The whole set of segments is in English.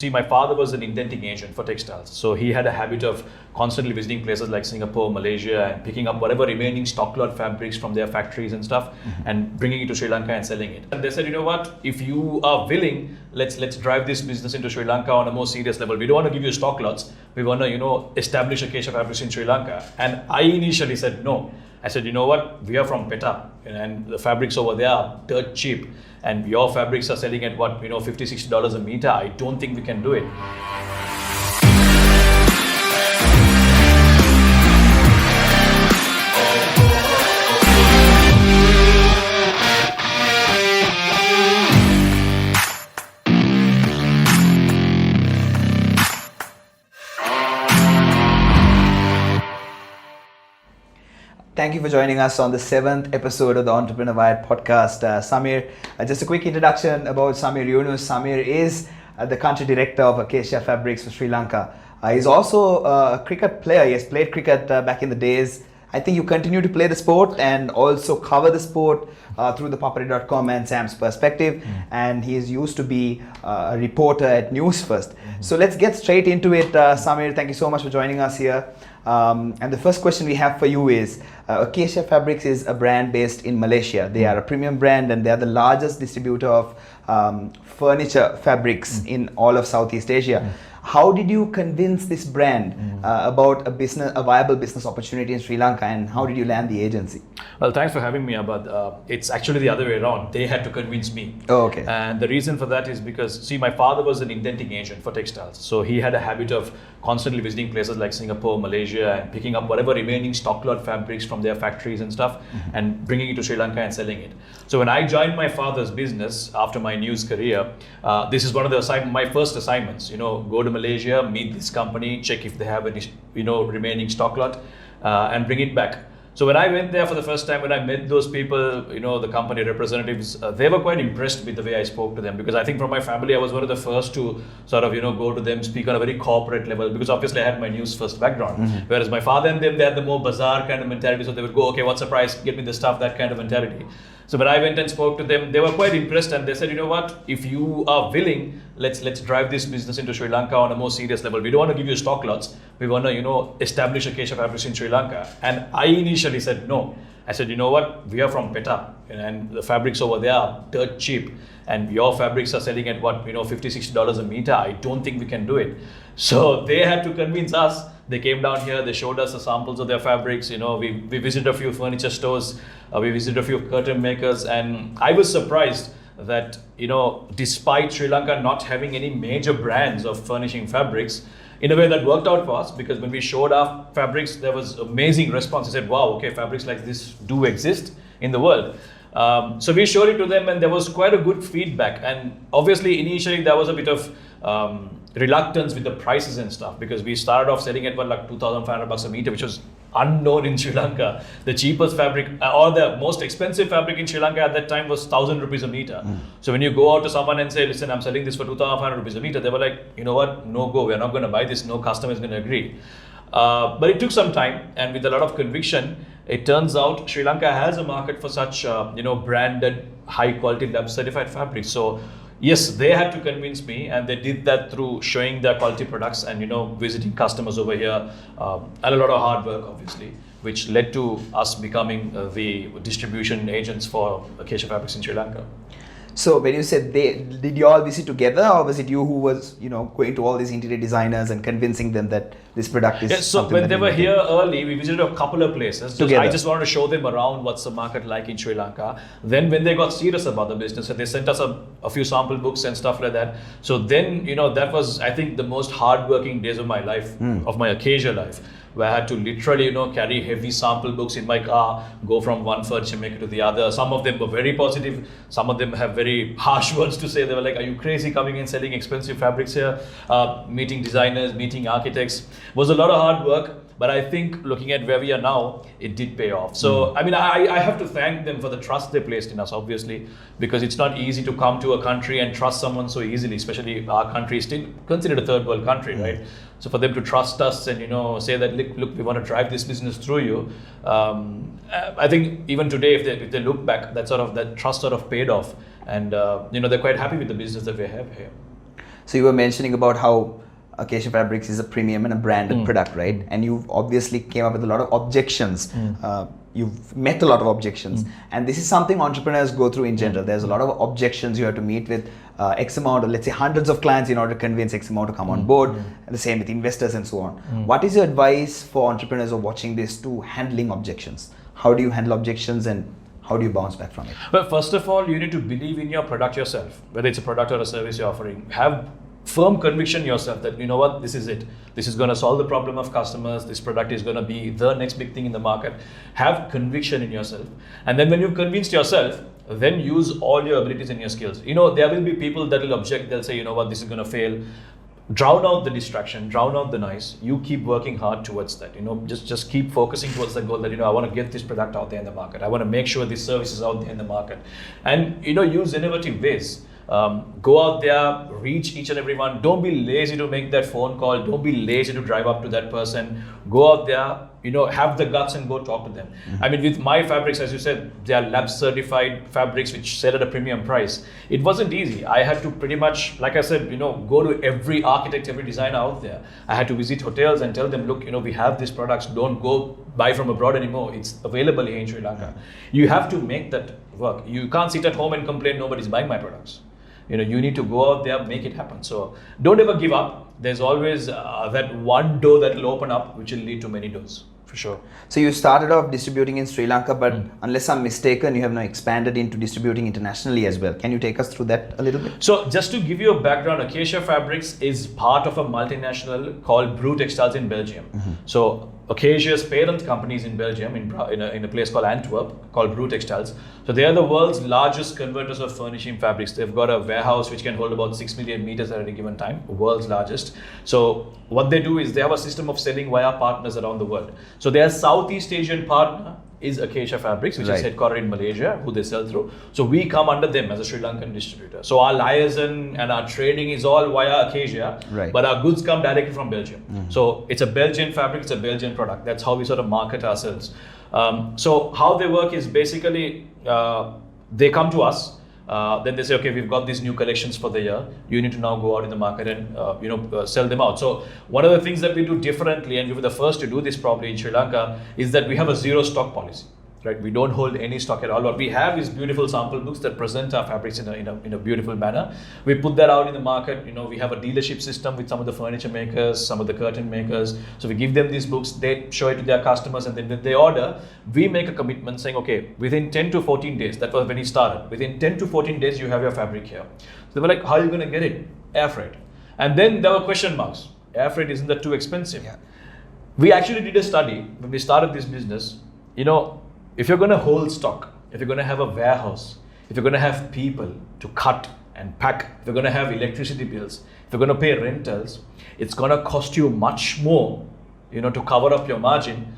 See, my father was an indenting agent for textiles. So he had a habit of constantly visiting places like Singapore, Malaysia, and picking up whatever remaining stock lot fabrics from their factories and stuff and bringing it to Sri Lanka and selling it. And they said, you know what, if you are willing, let's drive this business into Sri Lanka on a more serious level. We don't want to give you stock lots. We want to, establish Acacia Fabrics in Sri Lanka. And I initially said no. I said, you know what, we are from PETA and the fabrics over there are dirt cheap. And your fabrics are selling at what, $50, $60 a meter. I don't think we can do it. Thank you for joining us on the 7th episode of the Entrepreneur Wired podcast. Samir, just a quick introduction about Samir Yunus. Samir is the country director of Acacia Fabrics for Sri Lanka. He's also a cricket player. He has played cricket back in the days. I think you continue to play the sport and also cover the sport through the Papare.com and Sam's Perspective. And he is used to be a reporter at News First. So let's get straight into it. Samir, thank you so much for joining us here. And the first question we have for you is, Acacia Fabrics is a brand based in Malaysia. They are a premium brand and they are the largest distributor of furniture fabrics in all of Southeast Asia. How did you convince this brand about a viable business opportunity in Sri Lanka, and how did you land the agency? Well, thanks for having me, Abad. It's actually the other way around. They had to convince me. Oh, okay. And the reason for that is because, see, my father was an indenting agent for textiles. So he had a habit of constantly visiting places like Singapore, Malaysia, and picking up whatever remaining stock lot fabrics from their factories and stuff and bringing it to Sri Lanka and selling it. So when I joined my father's business after my news career, this is one of my first assignments. Go to Malaysia, meet this company, check if they have any remaining stock lot, and bring it back. So when I went there for the first time, when I met those people, the company representatives, they were quite impressed with the way I spoke to them, because I think from my family, I was one of the first to sort of, go to them, speak on a very corporate level, because obviously I had my News First background. Whereas my father and them, they had the more bazaar kind of mentality. So they would go, okay, what's the price? Get me the stuff, that kind of mentality. So when I went and spoke to them, they were quite impressed, and they said, you know what, if you are willing, let's drive this business into Sri Lanka on a more serious level. We don't want to give you stock lots. We want to, establish Acacia Fabrics in Sri Lanka. And I initially said no. I said, you know what, we are from PETA and the fabrics over there are dirt cheap. And your fabrics are selling at what, $50, $60 a meter. I don't think we can do it. So they had to convince us. They came down here, they showed us the samples of their fabrics. We visited a few furniture stores, we visited a few curtain makers, and I was surprised that, despite Sri Lanka not having any major brands of furnishing fabrics, in a way that worked out for us, because when we showed our fabrics, there was amazing response. They said, wow, okay, fabrics like this do exist in the world. So we showed it to them, and there was quite a good feedback. And obviously, initially, there was a bit of reluctance with the prices and stuff, because we started off selling at like $2,500 a meter, which was unknown in Sri Lanka. The cheapest fabric or the most expensive fabric in Sri Lanka at that time was 1,000 rupees a meter. So when you go out to someone and say, listen, I'm selling this for 2,500 rupees a meter, they were like, you know what, no go, we're not going to buy this, no customer is going to agree. But it took some time, and with a lot of conviction, it turns out Sri Lanka has a market for such branded, high quality lab certified fabrics. So yes, they had to convince me, and they did that through showing their quality products and visiting customers over here, and a lot of hard work, obviously, which led to us becoming the distribution agents for Acacia Fabrics in Sri Lanka. So when you said did you all visit together, or was it you who was going to all these interior designers and convincing them that this product is? Yeah, so when they were here early, we visited a couple of places. I just wanted to show them around what's the market like in Sri Lanka. Then when they got serious about the business, they sent us a few sample books and stuff like that. So then that was, I think, the most hardworking days of my life, of my Acacia life, where I had to literally, carry heavy sample books in my car, go from one furniture maker to the other. Some of them were very positive. Some of them have very harsh words to say. They were like, are you crazy coming and selling expensive fabrics here? Meeting designers, meeting architects. Was a lot of hard work. But I think looking at where we are now, it did pay off. So, I have to thank them for the trust they placed in us, obviously, because it's not easy to come to a country and trust someone so easily, especially our country is still considered a third world country, right? So for them to trust us and, say that, look, we want to drive this business through you. I think even today, if they look back, that trust sort of paid off. And, they're quite happy with the business that we have here. So you were mentioning about how Acacia Fabrics is a premium and a branded product, right? And you obviously came up with a lot of objections. You've met a lot of objections, and this is something entrepreneurs go through in general. There's a lot of objections you have to meet with X amount, or let's say hundreds of clients in order to convince X amount to come on board, and the same with investors and so on. What is your advice for entrepreneurs who are watching this to handling objections? How do you handle objections, and how do you bounce back from it? Well, first of all, you need to believe in your product yourself, whether it's a product or a service you're offering. Have firm conviction yourself that, you know what, this is it. This is going to solve the problem of customers. This product is going to be the next big thing in the market. Have conviction in yourself. And then when you've convinced yourself, then use all your abilities and your skills. You know, there will be people that will object. They'll say, you know what, this is going to fail. Drown out the distraction, drown out the noise. You keep working hard towards that. You know, just keep focusing towards the goal that, you know, I want to get this product out there in the market. I want to make sure this service is out there in the market. And, you know, use innovative ways. Go out there, reach each and every one. Don't be lazy to make that phone call. Don't be lazy to drive up to that person. Go out there, you know, have the guts and go talk to them. I mean, with my fabrics, as you said, they are lab certified fabrics which sell at a premium price. It wasn't easy. I had to pretty much, like I said, you know, go to every architect, every designer out there. I had to visit hotels and tell them, look, you know, we have these products. Don't go buy from abroad anymore. It's available here in Sri Lanka. You have to make that work. You can't sit at home and complain nobody's buying my products. You know, you need to go out there, make it happen. So don't ever give up. There's always that one door that will open up, which will lead to many doors, for sure. So you started off distributing in Sri Lanka, but unless I'm mistaken, you have now expanded into distributing internationally as well. Can you take us through that a little bit? So just to give you a background, Acacia Fabrics is part of a multinational called Brew Textiles in Belgium. So Acacia's parent company is in Belgium, in a place called Antwerp, called Brew Textiles. So they are the world's largest converters of furnishing fabrics. They've got a warehouse which can hold about 6 million meters at any given time, world's largest. So what they do is they have a system of selling via partners around the world. So their Southeast Asian partner is Acacia Fabrics, which is headquartered in Malaysia, who they sell through. So we come under them as a Sri Lankan distributor. So our liaison and our trading is all via Acacia, but our goods come directly from Belgium. So it's a Belgian fabric, it's a Belgian product. That's how we sort of market ourselves. So how they work is basically they come to us. Then they say, okay, we've got these new collections for the year. You need to now go out in the market and sell them out. So one of the things that we do differently, and we were the first to do this probably in Sri Lanka, is that we have a zero stock policy. Right? We don't hold any stock at all. What we have is beautiful sample books that present our fabrics in a beautiful manner. We put that out in the market. You know, we have a dealership system with some of the furniture makers, some of the curtain makers. So we give them these books, they show it to their customers, and then when they order, we make a commitment saying, okay, within 10 to 14 days, that was when he started, within 10 to 14 days, you have your fabric here. So they were like, how are you going to get it? Air freight. And then there were question marks. Air freight, isn't that too expensive? We actually did a study when we started this business. You know, if you're going to hold stock, if you're going to have a warehouse, if you're going to have people to cut and pack, if you're going to have electricity bills, if you're going to pay rentals, it's going to cost you much more, you know, to cover up your margin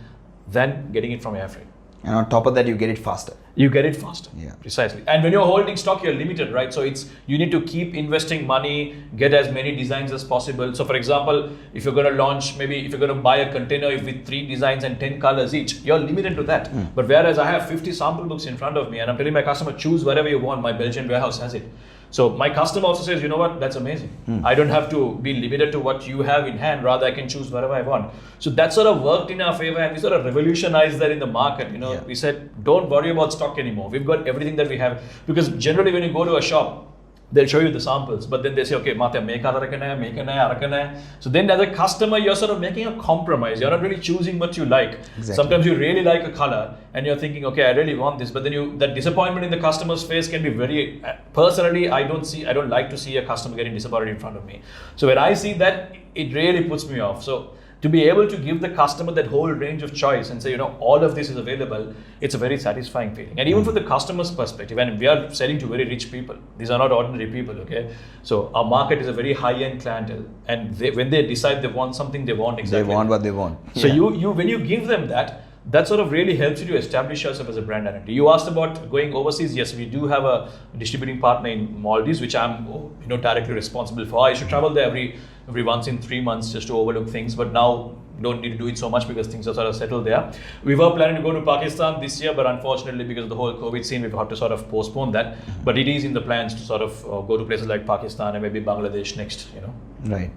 than getting it from air freight. And on top of that, you get it faster. You get it faster. Precisely. And when you're holding stock, you're limited, right? So you need to keep investing money, get as many designs as possible. So for example, if you're going to launch, maybe if you're going to buy a container with 3 designs and 10 colors each, you're limited to that. But whereas I have 50 sample books in front of me and I'm telling my customer, choose whatever you want, my Belgian warehouse has it. So my customer also says, you know what, that's amazing. I don't have to be limited to what you have in hand, rather I can choose whatever I want. So that sort of worked in our favor, and we sort of revolutionized that in the market. You know, we said, don't worry about stock anymore. We've got everything that we have. Because generally when you go to a shop, they'll show you the samples, but then they say, okay, Matya, make arakana. So then as a customer, you're sort of making a compromise. You're not really choosing what you like. Sometimes you really like a color and you're thinking, okay, I really want this. But then that disappointment in the customer's face can be very, personally, I don't like to see a customer getting disappointed in front of me. So when I see that, it really puts me off. So to be able to give the customer that whole range of choice and say, you know, all of this is available, it's a very satisfying feeling. And even from the customer's perspective, and we are selling to very rich people. These are not ordinary people, okay? So our market is a very high-end clientele. And when they decide they want something, they want exactly. They want what they want. So when you give them that sort of really helps you to establish yourself as a brand identity. You asked about going overseas. Yes, we do have a distributing partner in Maldives, which I'm directly responsible for. I should travel there every every once in 3 months just to overlook things. But now don't need to do it so much because things are sort of settled there. We were planning to go to Pakistan this year, but unfortunately because of the whole COVID scene, we've had to sort of postpone that. But it is in the plans to sort of go to places like Pakistan and maybe Bangladesh next, you know. Right.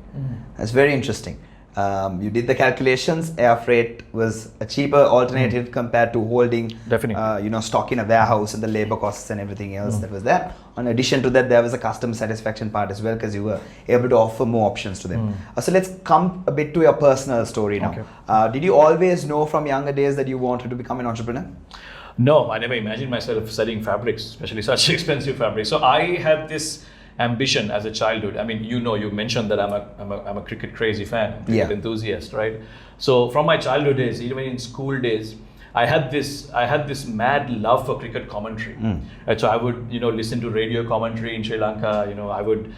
That's very interesting. You did the calculations. Air freight was a cheaper alternative compared to holding, Definitely. stock in a warehouse and the labor costs and everything else that was there. In addition to that, there was a customer satisfaction part as well because you were able to offer more options to them. So let's come a bit to your personal story now. Okay. Did you always know from younger days that you wanted to become an entrepreneur? No, I never imagined myself selling fabrics, especially such expensive fabrics. So I had this ambition as a childhood. I mean, you mentioned that I'm a cricket crazy fan, cricket enthusiast, right? So from my childhood days, even in school days, I had this mad love for cricket commentary. Right? So I would, listen to radio commentary in Sri Lanka. I would.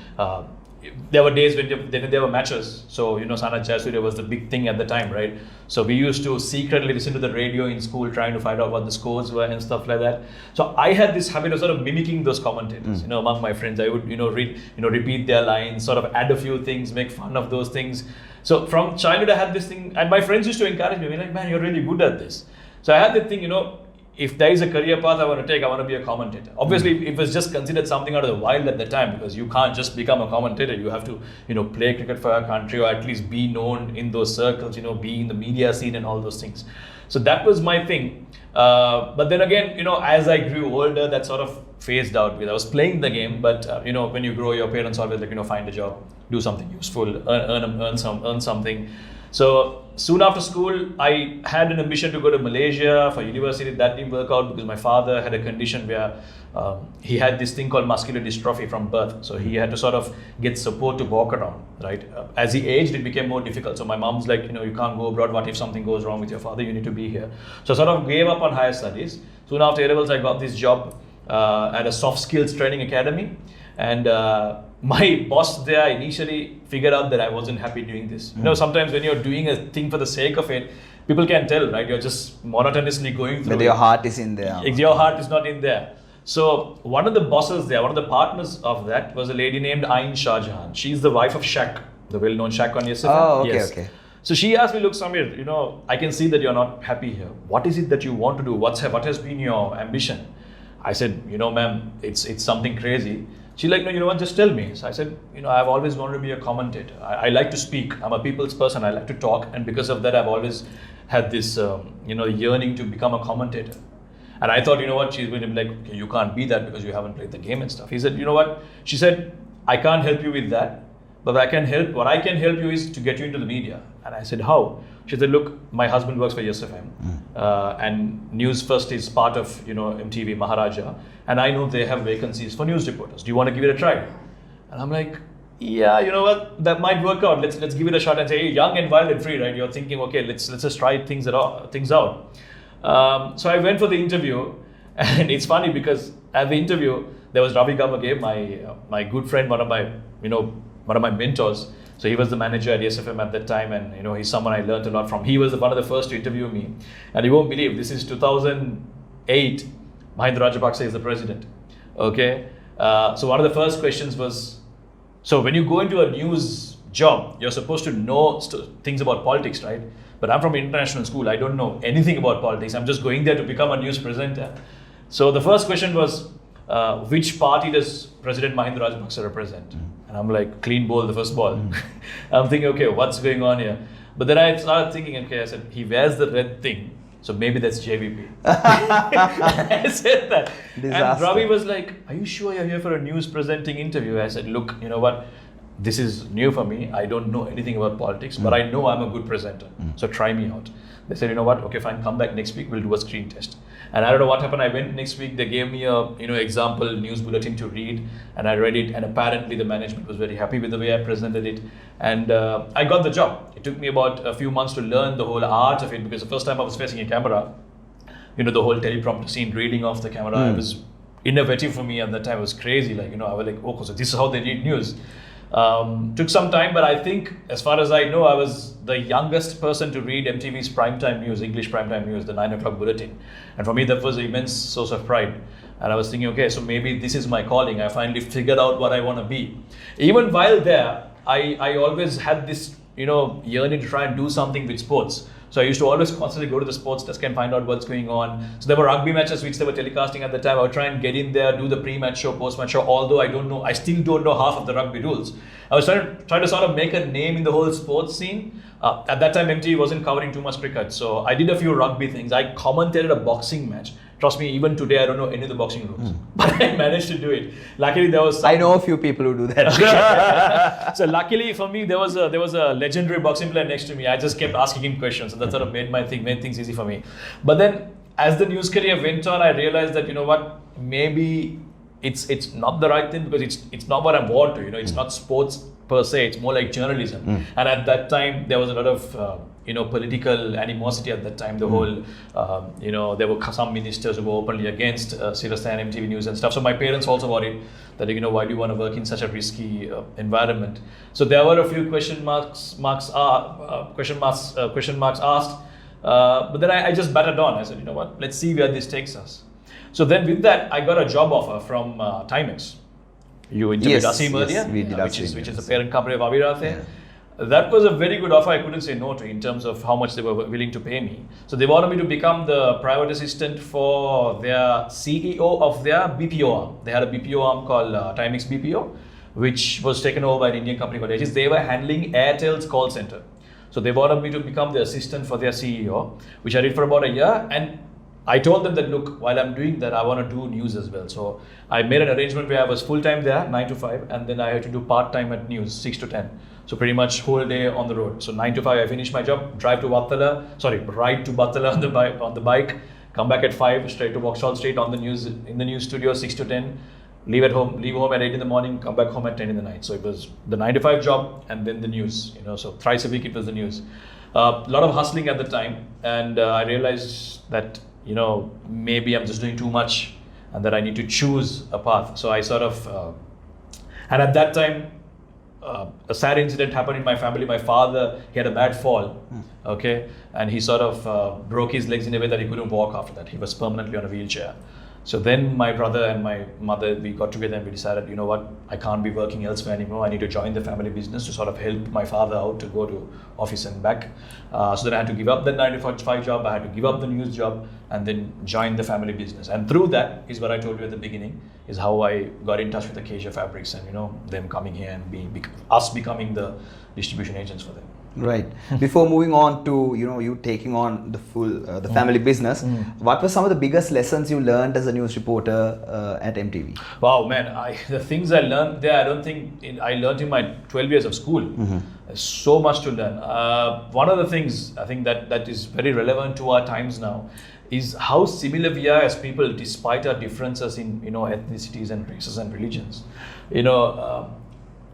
There were days when there were matches. So Sanat Jayasuriya was the big thing at the time, right? So we used to secretly listen to the radio in school, trying to find out what the scores were and stuff like that. So I had this habit of sort of mimicking those commentators. Among my friends, I would read, repeat their lines, sort of add a few things, make fun of those things. So from childhood, I had this thing, and my friends used to encourage me, like, man, you're really good at this. So I had the thing, if there is a career path I want to take, I want to be a commentator. Obviously, it was just considered something out of the wild at the time because you can't just become a commentator. You have to, play cricket for your country or at least be known in those circles, be in the media scene and all those things. So that was my thing. But then again, as I grew older, that sort of phased out because I was playing the game. But, when you grow, your parents always like, find a job, do something useful, earn something. So soon after school, I had an ambition to go to Malaysia for university. That didn't work out because my father had a condition where he had this thing called muscular dystrophy from birth. So he had to sort of get support to walk around, right? As he aged, it became more difficult. So my mom's like, you can't go abroad. What if something goes wrong with your father? You need to be here. So I sort of gave up on higher studies. Soon after A-levels, I got this job at a soft skills training academy. And my boss there initially figured out that I wasn't happy doing this. Sometimes when you're doing a thing for the sake of it, people can tell, right? You're just monotonously going through But your heart is in there. Your heart is not in there. So one of the bosses there, one of the partners of that was a lady named Ain Shah Jahan. She's the wife of Shaq, the well-known Shaq on Yes FM. Oh, okay, okay. So she asked me, look, Samir, I can see that you're not happy here. What is it that you want to do? What has been your ambition? I said, ma'am, it's something crazy. She's like, no, you know what, just tell me. So I said, I've always wanted to be a commentator. I like to speak. I'm a people's person. I like to talk. And because of that, I've always had this, yearning to become a commentator. And I thought, what, she's going to be like, okay, you can't be that because you haven't played the game and stuff. He said, you know what? She said, I can't help you with that. But what I can help you is to get you into the media. And I said, how? She said, look, my husband works for Yes FM. And News First is part of, MTV Maharaja. And I know they have vacancies for news reporters. Do you want to give it a try? And I'm like, yeah, you know what? That might work out. Let's give it a shot and say, hey, young and wild and free, right? You're thinking, okay, let's just try things out. So I went for the interview. And it's funny because at the interview, there was Ravi Gamage, my good friend, one of my mentors. So he was the manager at Yes FM at that time, and he's someone I learned a lot from. He was one of the first to interview me, and you won't believe this is 2008. Mahinda Rajapaksa is the president. Okay, so one of the first questions was, so when you go into a news job, you're supposed to know things about politics, right? But I'm from international school. I don't know anything about politics. I'm just going there to become a news presenter. So the first question was, which party does President Mahinda Rajapaksa represent? And I'm like, clean ball, the first ball. I'm thinking, okay, what's going on here? But then I started thinking, okay, I said, he wears the red thing, so maybe that's JVP. I said that. Disaster. And Ravi was like, are you sure you're here for a news presenting interview? I said, look, you know what? This is new for me. I don't know anything about politics, but I know I'm a good presenter. So try me out. They said, you know what? Okay, fine. Come back next week. We'll do a screen test. And I don't know what happened. I went next week. They gave me a example news bulletin to read, and I read it. And apparently, the management was very happy with the way I presented it, and I got the job. It took me about a few months to learn the whole art of it because the first time I was facing a camera, the whole teleprompter scene, reading off the camera, it was innovative for me at that time. It was crazy. Like I was like, oh, so this is how they read news. Took some time, but I think, as far as I know, I was the youngest person to read MTV's primetime news, English primetime news, the 9 o'clock bulletin. And for me, that was an immense source of pride. And I was thinking, okay, so maybe this is my calling. I finally figured out what I want to be. Even while there, I always had this, yearning to try and do something with sports. So I used to always constantly go to the sports desk and find out what's going on. So there were rugby matches which they were telecasting at the time. I would try and get in there, do the pre-match show, post-match show. Although I still don't know half of the rugby rules. I was trying to sort of make a name in the whole sports scene. At that time, MTV wasn't covering too much cricket, so I did a few rugby things. I commentated a boxing match. Trust me, even today I don't know any of the boxing rules, but I managed to do it. Luckily, there was. I know a few people who do that. So luckily for me, there was a legendary boxing player next to me. I just kept asking him questions, and that sort of made things easy for me. But then, as the news career went on, I realized that maybe it's not the right thing, because it's not what I want to. It's not sports per se. It's more like journalism. And at that time, there was a lot of political animosity at that time. The whole, there were some ministers who were openly against Sirius and MTV News and stuff. So my parents also worried that, why do you want to work in such a risky environment? So there were a few question marks asked. But then I just batted on. I said, let's see where this takes us. So then with that, I got a job offer from Timex. You interviewed Asim earlier, which is the parent company of Avirathe. Yeah. That was a very good offer. I couldn't say no to, in terms of how much they were willing to pay me. So they wanted me to become the private assistant for their CEO of their BPO arm. They had a BPO arm called Timex BPO, which was taken over by an Indian company called Aegis. They were handling Airtel's call center. So they wanted me to become the assistant for their CEO, which I did for about a year. And I told them that, look, while I'm doing that, I want to do news as well. So I made an arrangement where I was full-time there, 9 to 5, and then I had to do part-time at news, 6 to 10. So pretty much whole day on the road. So 9 to 5, I finished my job, ride to Battala on the bike, come back at 5, straight to Vauxhall Street in the news studio, 6 to 10, leave home at 8 in the morning, come back home at 10 in the night. So it was the 9 to 5 job and then the news, so thrice a week it was the news. A lot of hustling at the time, and I realized that maybe I'm just doing too much and that I need to choose a path. So I sort of, and at that time, a sad incident happened in my family. My father, he had a bad fall, okay? And he sort of broke his legs in a way that he couldn't walk after that. He was permanently on a wheelchair. So then my brother and my mother, we got together and we decided, I can't be working elsewhere anymore. I need to join the family business to sort of help my father out to go to office and back. So then I had to give up the 9 to 5 job. I had to give up the news job and then join the family business. And through that is what I told you at the beginning, is how I got in touch with Acacia Fabrics and, them coming here and us becoming the distribution agents for them. Right. Before moving on to you taking on the full the family business, what were some of the biggest lessons you learned as a news reporter at MTV? Wow, man! The things I learned there, I don't think I learned in my 12 years of school. There's so much to learn. One of the things I think that is very relevant to our times now is how similar we are as people, despite our differences in ethnicities and races and religions.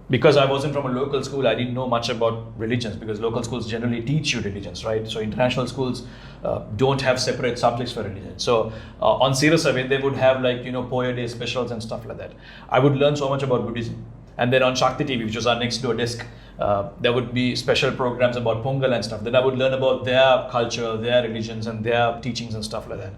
Because I wasn't from a local school, I didn't know much about religions, because local schools generally teach you religions, right? So international schools don't have separate subjects for religion. So on Sirius Away, they would have Poya Day specials and stuff like that. I would learn so much about Buddhism. And then on Shakti TV, which was our next door desk, there would be special programs about Pongal and stuff. Then I would learn about their culture, their religions and their teachings and stuff like that.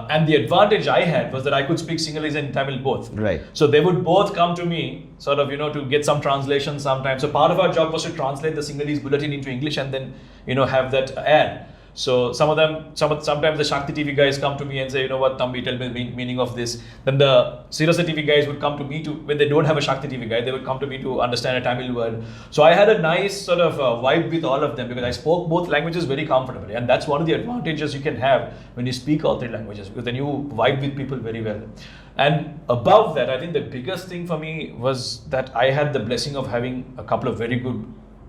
And the advantage I had was that I could speak Sinhalese and Tamil both. Right. So they would both come to me, sort of, to get some translation sometimes. So part of our job was to translate the Sinhalese bulletin into English and then, have that ad. So sometimes the Shakti TV guys come to me and say, Thambi, tell me the meaning of this. Then the Sirius TV guys would come to me when they don't have a Shakti TV guy, they would come to me to understand a Tamil word. So I had a nice sort of vibe with all of them, because I spoke both languages very comfortably. And that's one of the advantages you can have when you speak all three languages, because then you vibe with people very well. And above that, I think the biggest thing for me was that I had the blessing of having a couple of very good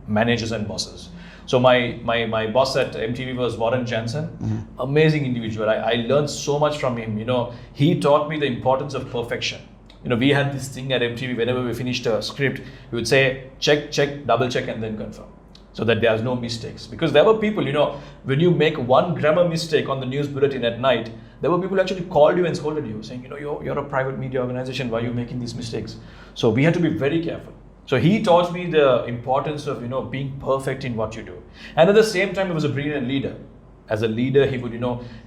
managers and bosses. So my boss at MTV was Warren Jansen, amazing individual. I learned so much from him. He taught me the importance of perfection. We had this thing at MTV, whenever we finished a script, we would say, check, double check, and then confirm, so that there's no mistakes. Because there were people, when you make one grammar mistake on the news bulletin at night, there were people who actually called you and scolded you, saying, you're a private media organization, why are you making these mistakes? So we had to be very careful. So he taught me the importance of, being perfect in what you do. And at the same time, he was a brilliant leader. as a leader, he would,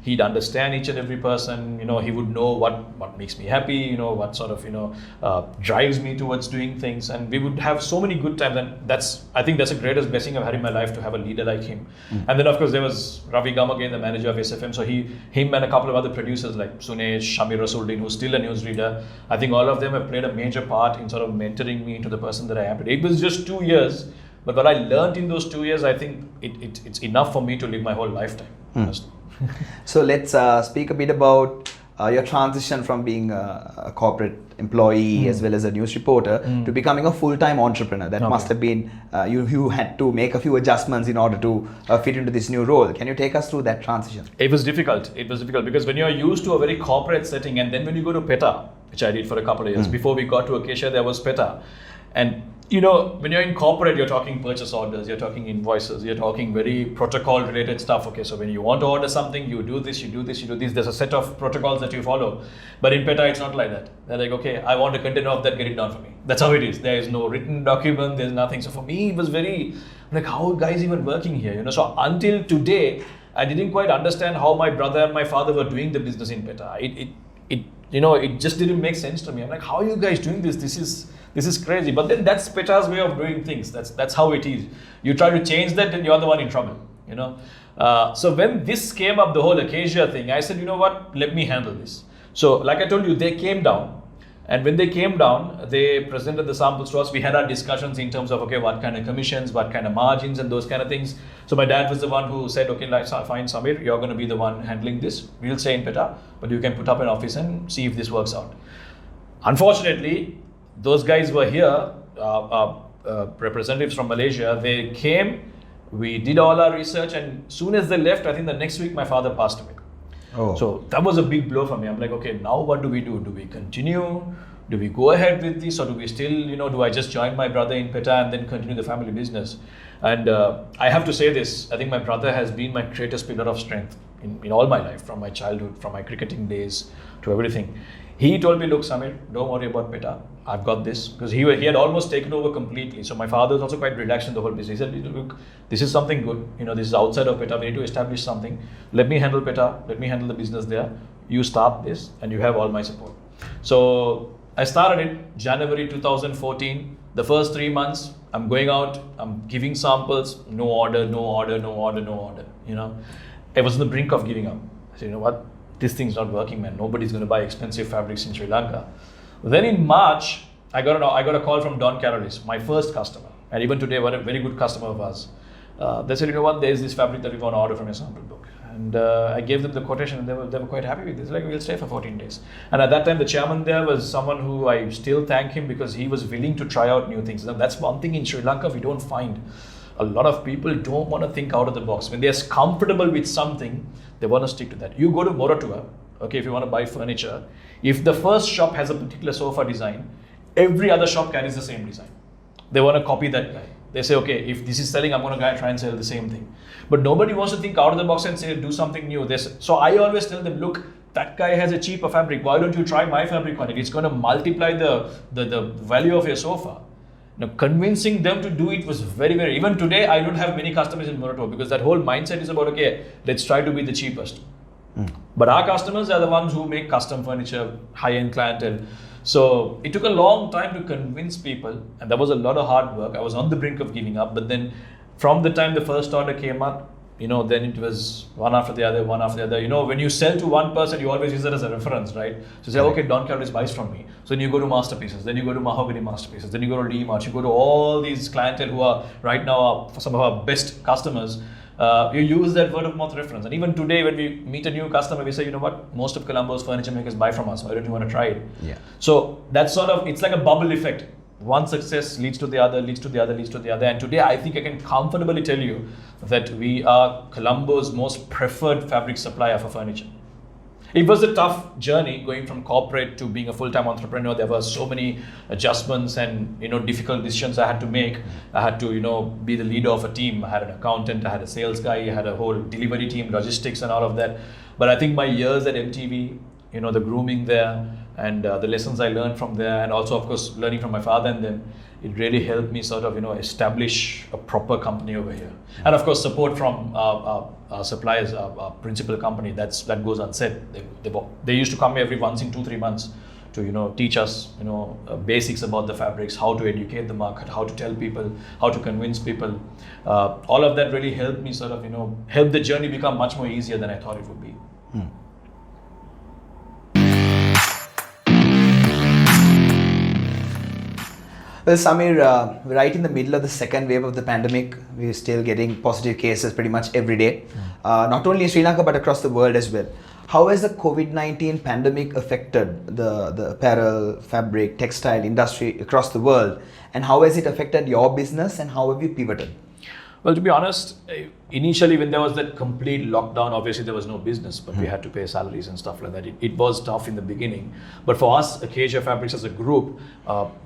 he'd understand each and every person. He would know what makes me happy. What sort of, drives me towards doing things, and we would have so many good times. And I think that's the greatest blessing I've had in my life, to have a leader like him. And then of course there was Ravi Gam again, the manager of SFM. So him and a couple of other producers like Sunesh, Shamir Rasuldin, who's still a newsreader. I think all of them have played a major part in sort of mentoring me into the person that I am today. It was just 2 years. But what I learned in those 2 years, I think it's enough for me to live my whole lifetime. Honestly. So let's speak a bit about your transition from being a corporate employee as well as a news reporter to becoming a full-time entrepreneur. That must have been, you had to make a few adjustments in order to fit into this new role. Can you take us through that transition? It was difficult. Because when you're used to a very corporate setting, and then when you go to PETA, which I did for a couple of years, before we got to Acacia, there was PETA. And when you're in corporate, you're talking purchase orders, you're talking invoices, you're talking very protocol related stuff. Okay, so when you want to order something, you do this, you do this, you do this. There's a set of protocols that you follow. But in PETA, it's not like that. They're like, okay, I want a container of that, get it done for me. That's how it is. There is no written document, there's nothing. So for me, it was very, like, how are guys even working here? So until today, I didn't quite understand how my brother and my father were doing the business in PETA. It just didn't make sense to me. I'm like, how are you guys doing this? This is crazy. But then that's PETA's way of doing things. That's how it is. You try to change that, then you're the one in trouble. So when this came up, the whole Acacia thing, I said, you know what? Let me handle this. So like I told you, they came down. And when they came down, they presented the samples to us. We had our discussions in terms of, okay, what kind of commissions, what kind of margins, and those kind of things. So my dad was the one who said, okay, fine, Samir, you're going to be the one handling this. We'll stay in PETA, but you can put up an office and see if this works out. Unfortunately, those guys were here, representatives from Malaysia. They came, we did all our research, and soon as they left, I think the next week my father passed away. Oh. So that was a big blow for me. I'm like, okay, now what do we do? Do we continue? Do we go ahead with this, or do we still, do I just join my brother in PETA and then continue the family business? And I have to say this, I think my brother has been my greatest pillar of strength in all my life, from my childhood, from my cricketing days to everything. He told me, look, Samir, don't worry about PETA. I've got this. Because he had almost taken over completely. So my father was also quite relaxed in the whole business. He said, look, this is something good. This is outside of PETA. We need to establish something. Let me handle PETA. Let me handle the business there. You start this and you have all my support. So I started it January 2014. The first 3 months, I'm going out, I'm giving samples, no order. I was on the brink of giving up. I said, you know what? This thing's not working, man. Nobody's going to buy expensive fabrics in Sri Lanka. Then in March, I got a call from Don Carolis, my first customer, and even today, a very good customer of ours. They said, you know what? There's this fabric that we want to order from your sample book. And I gave them the quotation, and they were quite happy with this. Like, we'll stay for 14 days. And at that time, the chairman there was someone who I still thank him, because he was willing to try out new things. Now, that's one thing in Sri Lanka we don't find. A lot of people don't want to think out of the box. When they're comfortable with something, they want to stick to that. You go to Moratuwa, okay, if you want to buy furniture, if the first shop has a particular sofa design, every other shop carries the same design. They want to copy that guy. They say, okay, if this is selling, I'm going to try and sell the same thing. But nobody wants to think out of the box and say, do something new. So I always tell them, look, that guy has a cheaper fabric. Why don't you try my fabric on it? It's going to multiply the value of your sofa. Now, convincing them to do it was very, very, even today, I don't have many customers in Moratuwa, because that whole mindset is about, okay, let's try to be the cheapest. But our customers are the ones who make custom furniture, high-end clientele. So it took a long time to convince people, and that was a lot of hard work. I was on the brink of giving up, but then from the time the first order came up, then it was one after the other. When you sell to one person, you always use that as a reference, right? So say, okay, Don Carolis buys from me. So then you go to Masterpieces, then you go to Mahogany Masterpieces, then you go to D-Mart, you go to all these clientele who are right now some of our best customers. You use that word of mouth reference. And even today, when we meet a new customer, we say, you know what, most of Colombo's furniture makers buy from us. Why don't you want to try it? Yeah. So that's it's like a bubble effect. One success leads to the other, leads to the other, leads to the other. And today, I think I can comfortably tell you that we are Colombo's most preferred fabric supplier for furniture. It was a tough journey going from corporate to being a full-time entrepreneur. There were so many adjustments and difficult decisions I had to make. I had to be the leader of a team. I had an accountant, I had a sales guy, I had a whole delivery team, logistics and all of that. But I think my years at MTV, the grooming there and the lessons I learned from there, and also of course learning from my father and them, it really helped me sort of, establish a proper company over here. And of course, support from our suppliers, our principal company, that goes unsaid. They used to come every once in 2-3 months to, teach us, basics about the fabrics, how to educate the market, how to tell people, how to convince people. All of that really helped me sort of, help the journey become much more easier than I thought it would be. Well, Samir, right in the middle of the second wave of the pandemic, we're still getting positive cases pretty much every day, not only in Sri Lanka but across the world as well. How has the COVID-19 pandemic affected the apparel, fabric, textile industry across the world, and how has it affected your business, and how have you pivoted? Well, to be honest, initially when there was that complete lockdown, obviously there was no business, but we had to pay salaries and stuff like that. It was tough in the beginning. But for us, Acacia Fabrics as a group,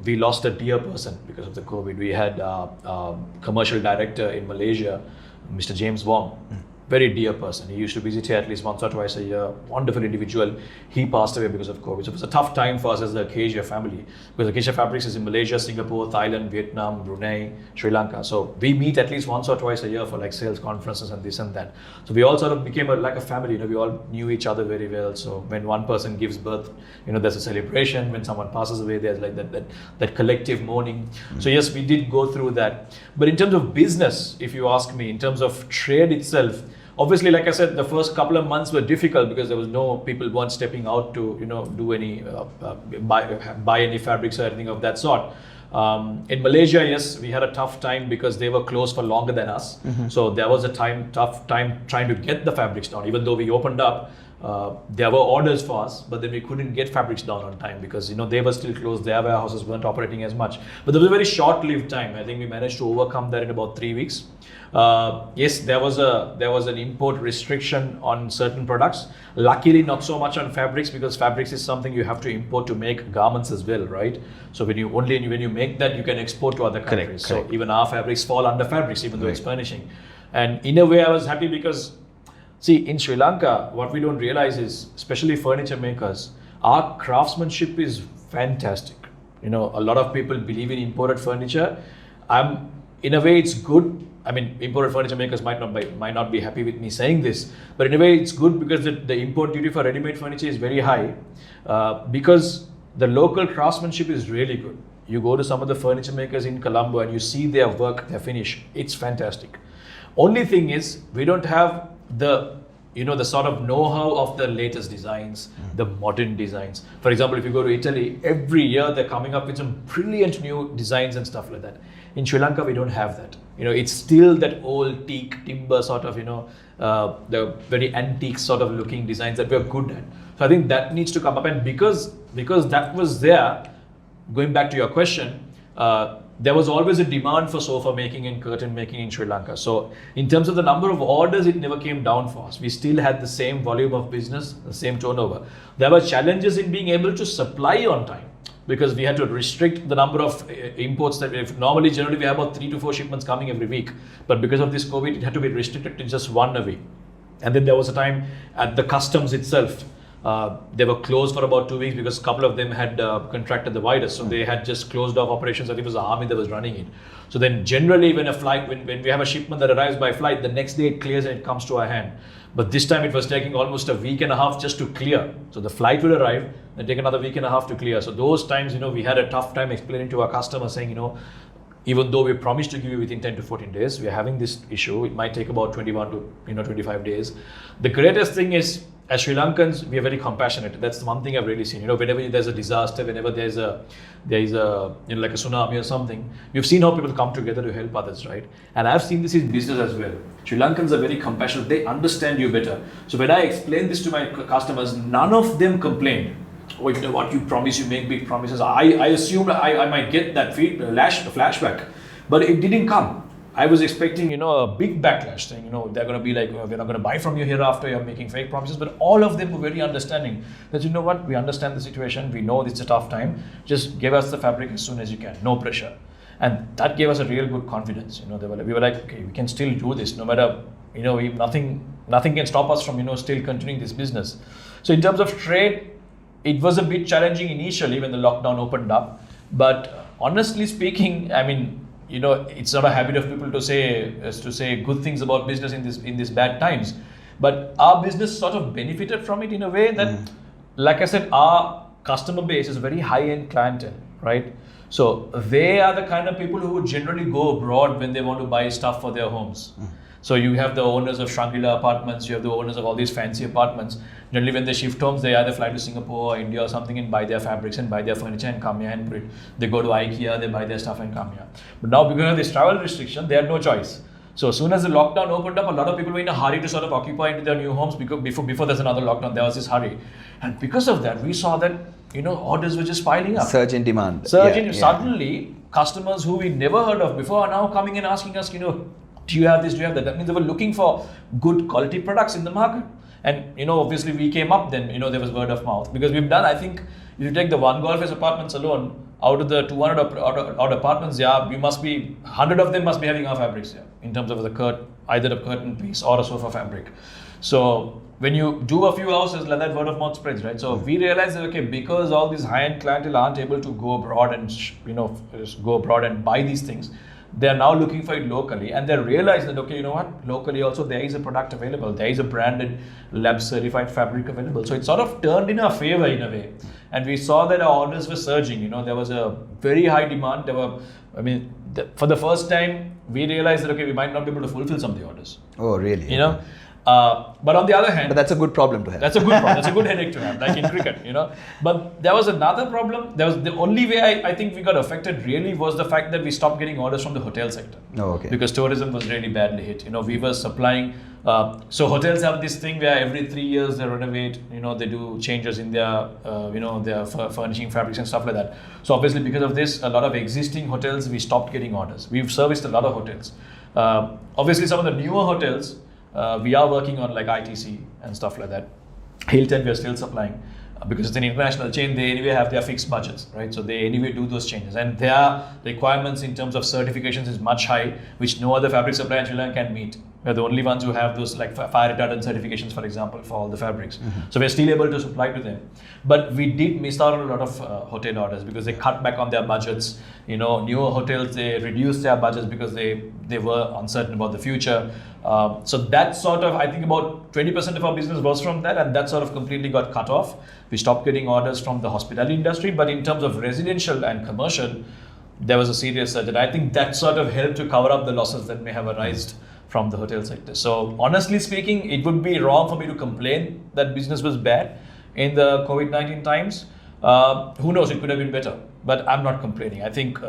we lost a dear person because of the COVID. We had a commercial director in Malaysia, Mr. James Wong. Very dear person. He used to visit here at least once or twice a year. Wonderful individual. He passed away because of COVID. So it was a tough time for us as the Acacia family, because Acacia Fabrics is in Malaysia, Singapore, Thailand, Vietnam, Brunei, Sri Lanka. So we meet at least once or twice a year for like sales conferences and this and that. So we all sort of became like a family. We all knew each other very well. So when one person gives birth, there's a celebration. When someone passes away, there's like that collective mourning. So yes, we did go through that. But in terms of business, if you ask me, in terms of trade itself, obviously, like I said, the first couple of months were difficult because there was people weren't stepping out to, do any, buy any fabrics or anything of that sort. In Malaysia, yes, we had a tough time because they were closed for longer than us. So there was a tough time trying to get the fabrics down. Even though we opened up, there were orders for us, but then we couldn't get fabrics down on time because, they were still closed. Their warehouses weren't operating as much. But there was a very short-lived time. I think we managed to overcome that in about 3 weeks. Yes, there was an import restriction on certain products. Luckily, not so much on fabrics, because fabrics is something you have to import to make garments as well, right? So when you make that, you can export to other countries. Correct. So even our fabrics fall under fabrics, even though it's furnishing. And in a way, I was happy because, see, in Sri Lanka, what we don't realize is, especially furniture makers, our craftsmanship is fantastic. A lot of people believe in imported furniture. In a way, it's good. I mean, imported furniture makers might not be happy with me saying this, but in a way, it's good because the import duty for ready-made furniture is very high, because the local craftsmanship is really good. You go to some of the furniture makers in Colombo and you see their work, their finish. It's fantastic. Only thing is, we don't have the sort of know-how of the latest designs, the modern designs. For example, if you go to Italy, every year they're coming up with some brilliant new designs and stuff like that. In Sri Lanka, we don't have that. It's still that old teak timber sort of, the very antique sort of looking designs that we're good at. So I think that needs to come up. And because that was there, going back to your question, there was always a demand for sofa making and curtain making in Sri Lanka. So in terms of the number of orders, it never came down for us. We still had the same volume of business, the same turnover. There were challenges in being able to supply on time, because we had to restrict the number of imports that generally we have about 3 to 4 shipments coming every week. But because of this COVID, it had to be restricted to just one a week. And then there was a time at the customs itself, they were closed for about 2 weeks because a couple of them had contracted the virus. So they had just closed off operations. I think it was the army that was running it. So then generally when we have a shipment that arrives by flight, the next day it clears and it comes to our hand. But this time it was taking almost a week and a half just to clear. So the flight will arrive and take another week and a half to clear. So those times, we had a tough time explaining to our customers saying, even though we promised to give you within 10 to 14 days, we are having this issue. It might take about 21 to 25 days. The greatest thing is, as Sri Lankans, we are very compassionate. That's the one thing I've really seen. Whenever there's a disaster, whenever there's a like a tsunami or something, we've seen how people come together to help others, right? And I've seen this in business as well. Sri Lankans are very compassionate. They understand you better. So when I explain this to my customers, none of them complained. Oh, what you promise, you make big promises. I assumed I might get that flashback, but it didn't come. I was expecting, a big backlash saying, they're going to be like, we're not going to buy from you hereafter, you're making fake promises. But all of them were very understanding that, we understand the situation. We know it's a tough time. Just give us the fabric as soon as you can. No pressure. And that gave us a real good confidence. We were like, okay, we can still do this no matter, nothing can stop us from, still continuing this business. So in terms of trade, it was a bit challenging initially when the lockdown opened up. But honestly speaking, I mean, it's not a habit of people to say good things about business in these bad times, but our business sort of benefited from it in a way that, like I said, our customer base is very high-end clientele, right? So they are the kind of people who would generally go abroad when they want to buy stuff for their homes. So you have the owners of Shangri-La apartments, you have the owners of all these fancy apartments. Generally, when they shift homes, they either fly to Singapore or India or something and buy their fabrics and buy their furniture and come here and put it. They go to IKEA, they buy their stuff and come here. But now, because of this travel restriction, they had no choice. So as soon as the lockdown opened up, a lot of people were in a hurry to sort of occupy into their new homes because before there's another lockdown, there was this hurry. And because of that, we saw that, orders were just piling up. Surge in demand. Suddenly, customers who we never heard of before are now coming and asking us, do you have this, do you have that? That means they were looking for good quality products in the market. And, obviously we came up then, there was word of mouth. Because we've done, I think, if you take the One Golfers apartments alone, out of the 200 odd apartments, we must be, 100 of them must be having our fabrics here, in terms of either a curtain piece or a sofa fabric. So when you do a few houses, like that word of mouth spreads, right? So we realized that, okay, because all these high-end clientele aren't able to go abroad and buy these things, they are now looking for it locally, and they realize that, okay, locally also there is a product available, there is a branded lab certified fabric available. So it sort of turned in our favor in a way, and we saw that our orders were surging. There was a very high demand. For the first time we realized that, okay, we might not be able to fulfill some of the orders. Oh, really? But on the other hand, but that's a good problem to have. That's a good problem. That's a good headache to have, like in cricket, But there was another problem. There was the only way I think we got affected really was the fact that we stopped getting orders from the hotel sector. Oh, okay. Because tourism was really badly hit. We were supplying. So hotels have this thing where every 3 years they renovate. They do changes in their, their furnishing fabrics and stuff like that. So obviously because of this, a lot of existing hotels we stopped getting orders. We've serviced a lot of hotels. Obviously some of the newer hotels. We are working on like ITC and stuff like that. Hilton we are still supplying because it's an international chain. They anyway have their fixed budgets, right? So they anyway do those changes, and their requirements in terms of certifications is much high, which no other fabric supplier in Sri Lanka can meet. We're the only ones who have those like fire retardant certifications, for example, for all the fabrics. So we're still able to supply to them. But we did miss out on a lot of hotel orders because they cut back on their budgets. Newer hotels, they reduced their budgets because they were uncertain about the future. So that sort of, I think about 20% of our business was from that, and that sort of completely got cut off. We stopped getting orders from the hospitality industry, but in terms of residential and commercial, there was a serious surge. And I think that sort of helped to cover up the losses that may have arisen from the hotel sector. So honestly speaking, it would be wrong for me to complain that business was bad in the COVID-19 times. Who knows, it could have been better, but I'm not complaining. I think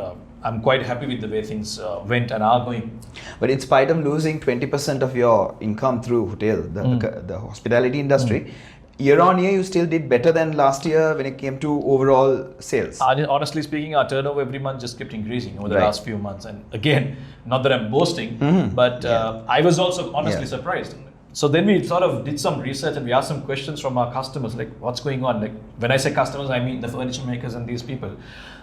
I'm quite happy with the way things went and are going. But in spite of losing 20% of your income through hotel, the hospitality industry, year on year you still did better than last year when it came to overall sales. Honestly speaking, our turnover every month just kept increasing over the last few months. And again, not that I'm boasting, but I was also honestly surprised. So then we sort of did some research and we asked some questions from our customers, like what's going on? Like when I say customers, I mean the furniture makers and these people.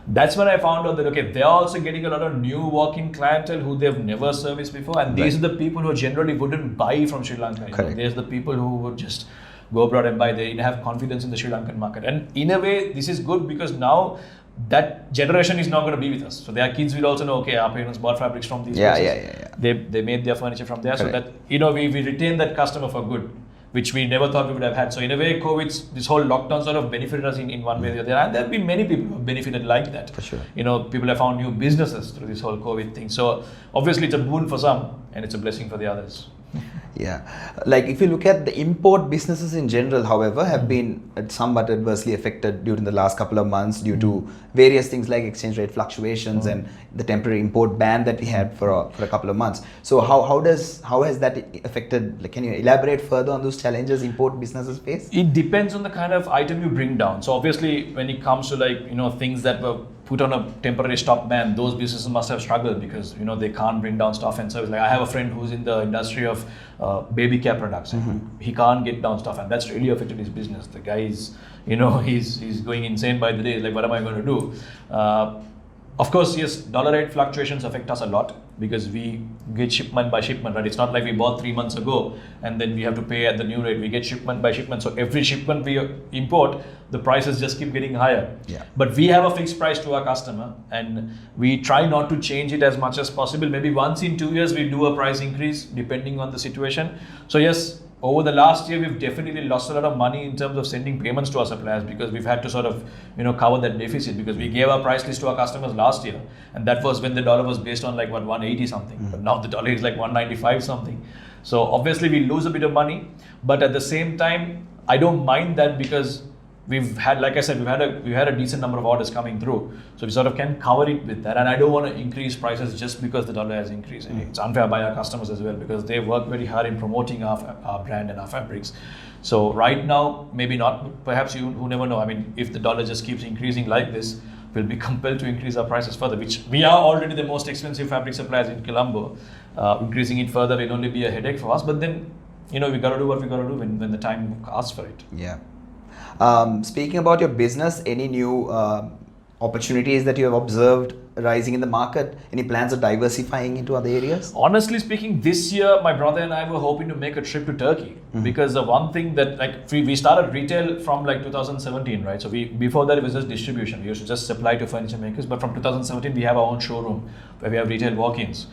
That's when I found out that, okay, they're also getting a lot of new walk-in clientele who they've never serviced before. And these are the people who generally wouldn't buy from Sri Lanka. These are the people who would just go abroad and buy. They didn't have confidence in the Sri Lankan market. And in a way, this is good because now that generation is not going to be with us. So their kids will also know, okay, our parents bought fabrics from these places. They made their furniture from there. So that, we retain that customer for good, which we never thought we would have had. So in a way, this whole lockdown sort of benefited us in one way or the other. And there have been many people who have benefited like that. For sure. People have found new businesses through this whole COVID thing. So obviously it's a boon for some and it's a blessing for the others. Yeah, like if you look at the import businesses in general, however, have been somewhat adversely affected during the last couple of months due to various things like exchange rate fluctuations and the temporary import ban that we had for a couple of months. So how has that affected? Like, can you elaborate further on those challenges import businesses face? It depends on the kind of item you bring down. So obviously, when it comes to things that were put on a temporary stop ban, those businesses must have struggled because they can't bring down stuff and service. Like I have a friend who's in the industry of baby care products. He can't get down stuff, and that's really affected his business. The guy is, he's going insane by the day. Like, what am I going to do? Of course, yes, dollar rate fluctuations affect us a lot. because we get shipment by shipment, right? It's not like we bought 3 months ago and then we have to pay at the new rate. We get shipment by shipment. So every shipment we import, the prices just keep getting higher. Yeah. But we have a fixed price to our customer and we try not to change it as much as possible. Maybe once in 2 years we do a price increase depending on the situation. So yes, over the last year, we've definitely lost a lot of money in terms of sending payments to our suppliers because we've had to sort of, cover that deficit because we gave our price list to our customers last year. And that was when the dollar was based on like 180 something. But now the dollar is like 195 something. So obviously we lose a bit of money, but at the same time, I don't mind that because we've had, like I said, we've had a decent number of orders coming through. So we sort of can cover it with that. And I don't want to increase prices just because the dollar has increased. It's unfair by our customers as well because they work very hard in promoting our brand and our fabrics. So right now, maybe not, perhaps who never know. I mean, if the dollar just keeps increasing like this, we'll be compelled to increase our prices further, which we are already the most expensive fabric suppliers in Colombo. Increasing it further will only be a headache for us. But then, we got to do what we got to do when the time asks for it. Yeah. Speaking about your business, any new opportunities that you have observed rising in the market? Any plans of diversifying into other areas? Honestly speaking, this year my brother and I were hoping to make a trip to Turkey because the one thing that we started retail from like 2017, right? So before that it was just distribution. We used to just supply to furniture makers, but from 2017 we have our own showroom where we have retail walk-ins.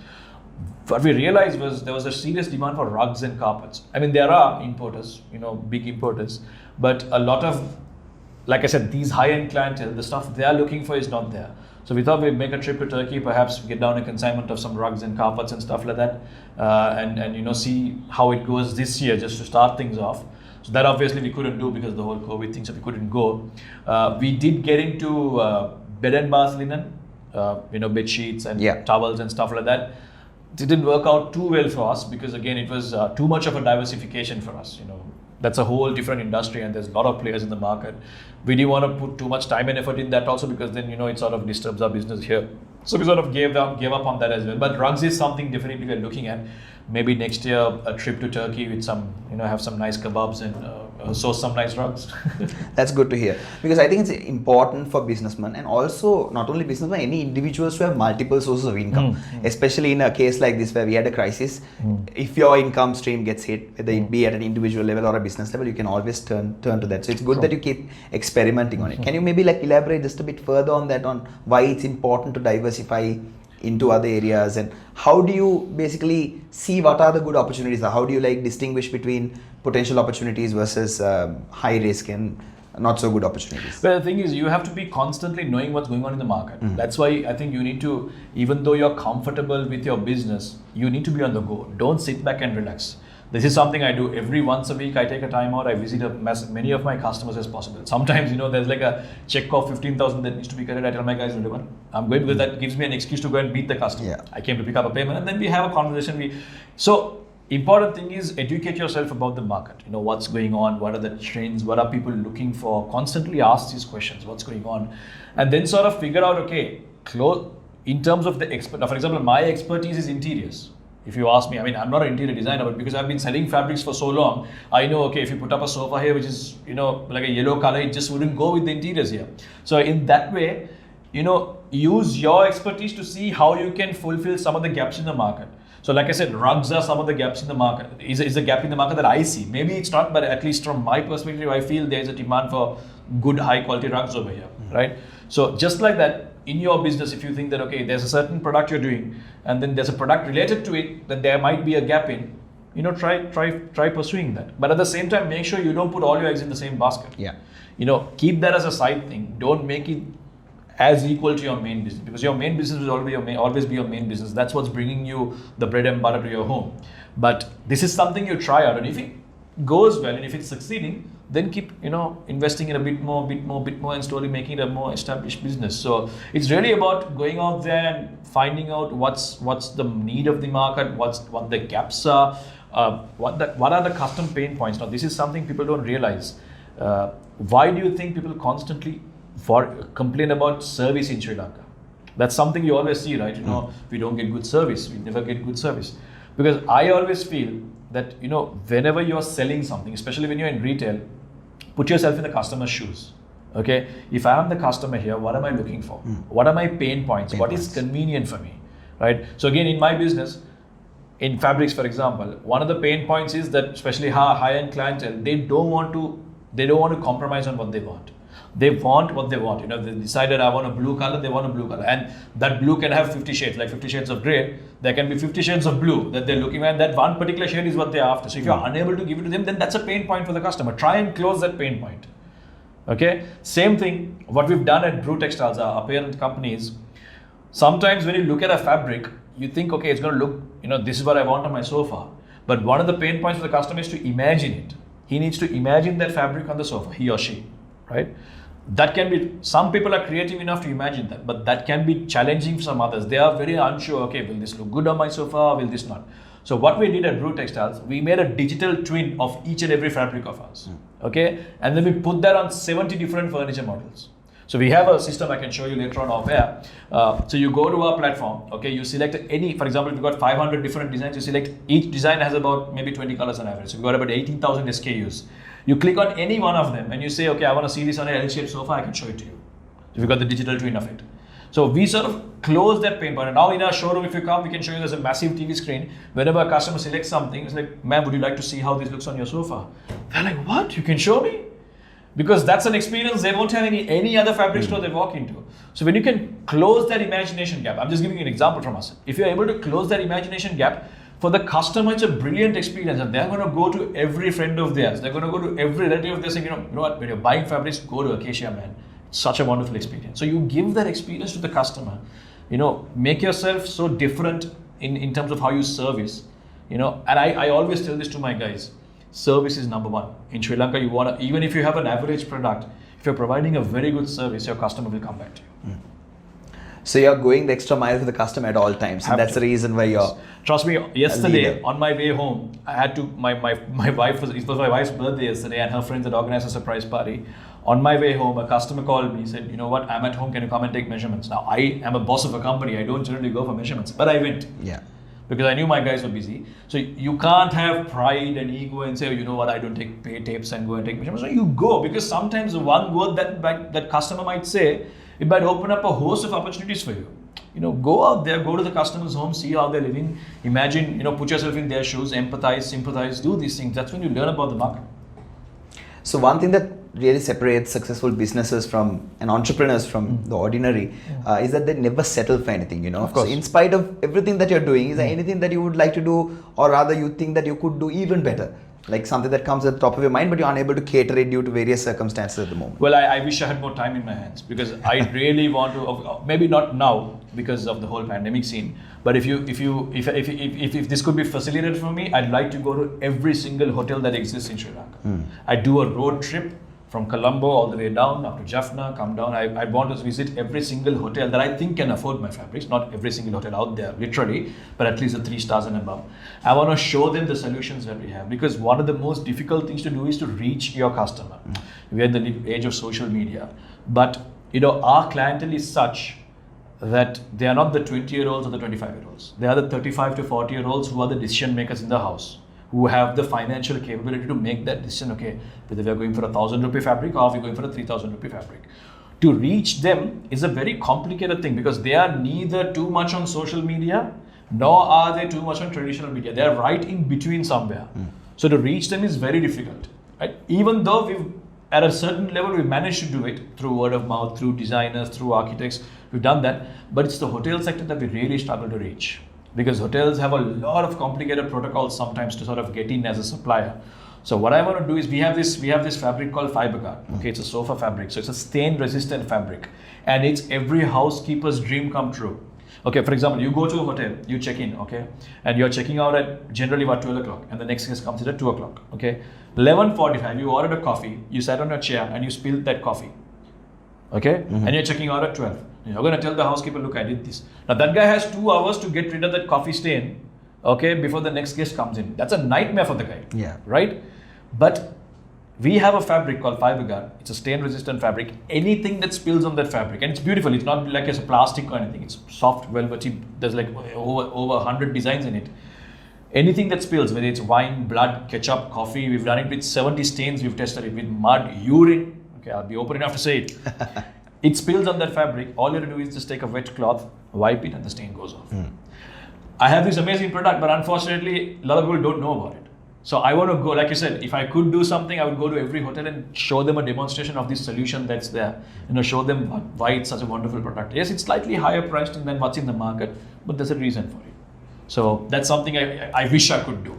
What we realized was there was a serious demand for rugs and carpets. I mean, there are importers, big importers, but a lot of, like I said, these high-end clientele, the stuff they are looking for is not there. So we thought we'd make a trip to Turkey, perhaps get down a consignment of some rugs and carpets and stuff like that, and see how it goes this year just to start things off. So that obviously we couldn't do because of the whole COVID thing, so we couldn't go. We did get into bed and bath linen, bed sheets and towels and stuff like that. Didn't work out too well for us because again it was too much of a diversification for us. That's a whole different industry and there's a lot of players in the market. We didn't want to put too much time and effort in that also because then it sort of disturbs our business here. So we sort of gave up on that as well. But rugs is something definitely we're looking at. Maybe next year a trip to Turkey with some, have some nice kebabs and source some nice rugs. That's good to hear because I think it's important for businessmen and also not only businessmen, any individuals to have multiple sources of income, especially in a case like this where we had a crisis. If your income stream gets hit, whether it be at an individual level or a business level, you can always turn to that. So it's good that you keep experimenting on it. Can you maybe elaborate just a bit further on that, on why it's important to diversify into other areas and how do you basically see what are the good opportunities? How do you distinguish between potential opportunities versus high risk and not so good opportunities? Well, the thing is you have to be constantly knowing what's going on in the market. That's why I think you need to, even though you're comfortable with your business, you need to be on the go. Don't sit back and relax. This is something I do every once a week. I take a time out. I visit as many of my customers as possible. Sometimes, there's like a check of 15,000 that needs to be credit. I tell my guys, I'm going because that gives me an excuse to go and beat the customer. Yeah. I came to pick up a payment and then we have a conversation. So important thing is educate yourself about the market. What's going on, what are the trends, what are people looking for? Constantly ask these questions, what's going on? And then sort of figure out, okay, in terms of the expert. Now, for example, my expertise is interiors. If you ask me, I'm not an interior designer, but because I've been selling fabrics for so long, I know, okay, if you put up a sofa here, which is, like a yellow color, it just wouldn't go with the interiors here. So in that way, use your expertise to see how you can fulfill some of the gaps in the market. So like I said, rugs are some of the gaps in the market. Is a gap in the market that I see. Maybe it's not, but at least from my perspective, I feel there's a demand for good high quality rugs over here, right? So just like that, in your business, if you think that, okay, there's a certain product you're doing and then there's a product related to it that there might be a gap in, try pursuing that. But at the same time, make sure you don't put all your eggs in the same basket. Yeah. Keep that as a side thing. Don't make it as equal to your main business because your main business will always be your main business. That's what's bringing you the bread and butter to your home. But this is something you try out, and if it goes well and if it's succeeding, then keep investing in a bit more and slowly making it a more established business. So it's really about going out there and finding out what's the need of the market, what the gaps are, what are the custom pain points. Now this is something people don't realize. Why do you think people constantly complain about service in Sri Lanka? That's something you always see, right? We don't get good service. We never get good service. Because I always feel that, whenever you're selling something, especially when you're in retail, put yourself in the customer's shoes. Okay? If I am the customer here, what am I looking for? What are my pain points? What is convenient for me? right? So again, in my business, in fabrics, for example, one of the pain points is that especially high-end clientele, they don't want to compromise on what they want. They want what they want. They decided I want a blue color, they want a blue color. And that blue can have 50 shades, like 50 shades of gray. There can be 50 shades of blue that they're looking at. That one particular shade is what they're after. So if you're unable to give it to them, then that's a pain point for the customer. Try and close that pain point. Okay? Same thing, what we've done at Brew Textiles, our parent companies, sometimes when you look at a fabric, you think, okay, it's going to look, this is what I want on my sofa. But one of the pain points for the customer is to imagine it. He needs to imagine that fabric on the sofa, he or she, right? That can be, some people are creative enough to imagine that, but that can be challenging for some others. They are very unsure, okay, will this look good on my sofa, will this not? So what we did at Brew Textiles, we made a digital twin of each and every fabric of ours, okay? And then we put that on 70 different furniture models. So we have a system I can show you later on off air. So you go to our platform, okay, you select any, for example, if you've got 500 different designs, you select, each design has about maybe 20 colors on average. So we've got about 18,000 SKUs. You click on any one of them and you say, okay, I want to see this on an L-shaped sofa, I can show it to you. So we've got the digital twin of it. So we sort of close that pain point. And now in our showroom, if you come, we can show you there's a massive TV screen. Whenever a customer selects something, it's like, ma'am, would you like to see how this looks on your sofa? They're like, what? You can show me? Because that's an experience they won't have any other fabric store they walk into. So when you can close that imagination gap, I'm just giving you an example from us. If you're able to close that imagination gap, for the customer, it's a brilliant experience, and they're going to go to every friend of theirs. They're going to go to every relative of theirs saying, you know what, when you're buying fabrics, go to Acacia, man. It's such a wonderful experience. So you give that experience to the customer. Make yourself so different in terms of how you service. And I always tell this to my guys. Service is number one. In Sri Lanka, even if you have an average product, if you're providing a very good service, your customer will come back to you. So you're going the extra mile for the customer at all times. And that's the reason why you're. Trust me, yesterday on my way home, I had to, my wife, it was my wife's birthday yesterday, and her friends had organized a surprise party. On my way home, a customer called me, said, you know what, I'm at home, can you come and take measurements? Now, I am a boss of a company, I don't generally go for measurements, but I went. Yeah. Because I knew my guys were busy. So you can't have pride and ego and say, oh, you know what, I don't take pay tapes and go and take measurements. So you go, because sometimes the one word that customer might say, it might open up a host of opportunities for you. Go out there, go to the customer's home, see how they're living, imagine, put yourself in their shoes, empathize, sympathize, do these things. That's when you learn about the market. So one thing that really separates successful businesses and entrepreneurs from the ordinary is that they never settle for anything, Of course. So in spite of everything that you're doing, is there anything that you would like to do, or rather you think that you could do even better? Like something that comes at the top of your mind, but you're unable to cater it due to various circumstances at the moment. Well, I wish I had more time in my hands, because I really want to, maybe not now because of the whole pandemic scene, but if this could be facilitated for me, I'd like to go to every single hotel that exists in Sri Lanka. I do a road trip from Colombo all the way down up to Jaffna, come down. I want to visit every single hotel that I think can afford my fabrics, not every single hotel out there, literally, but at least the 3 stars and above. I want to show them the solutions that we have, because one of the most difficult things to do is to reach your customer. We are in the age of social media, but our clientele is such that they are not the 20-year-olds or the 25-year-olds. They are the 35 to 40-year-olds who are the decision makers in the house, who have the financial capability to make that decision, okay, whether we are going for 1,000 rupee fabric or we're going for a 3,000 rupee fabric. To reach them is a very complicated thing, because they are neither too much on social media, nor are they too much on traditional media. They are right in between somewhere. So to reach them is very difficult, right? Even though at a certain level, we've managed to do it through word of mouth, through designers, through architects, we've done that, but it's the hotel sector that we really struggle to reach. Because hotels have a lot of complicated protocols sometimes to sort of get in as a supplier. So what I want to do is we have this fabric called FiberGuard. Okay, it's a sofa fabric, so it's a stain-resistant fabric, and it's every housekeeper's dream come true. Okay, for example, you go to a hotel, you check in, okay, and you're checking out at generally about 12 o'clock, and the next guest comes in at 2 o'clock. Okay, 11:45, you ordered a coffee, you sat on your chair, and you spilled that coffee. Okay, and you're checking out at 12. You're going to tell the housekeeper, look, I did this. Now that guy has 2 hours to get rid of that coffee stain, okay, before the next guest comes in. That's a nightmare for the guy. Yeah. Right? But we have a fabric called FiberGuard. It's a stain-resistant fabric. Anything that spills on that fabric, and it's beautiful. It's not like it's a plastic or anything. It's soft, velvety. There's like over 100 designs in it. Anything that spills, whether it's wine, blood, ketchup, coffee, we've done it with 70 stains. We've tested it with mud, urine. Okay, I'll be open enough to say it. it spills on that fabric. All you have to do is just take a wet cloth, wipe it, and the stain goes off. I have this amazing product, but unfortunately, a lot of people don't know about it. So I want to go, like you said, if I could do something, I would go to every hotel and show them a demonstration of this solution that's there. Show them why it's such a wonderful product. Yes, it's slightly higher priced than what's in the market, but there's a reason for it. So that's something I wish I could do.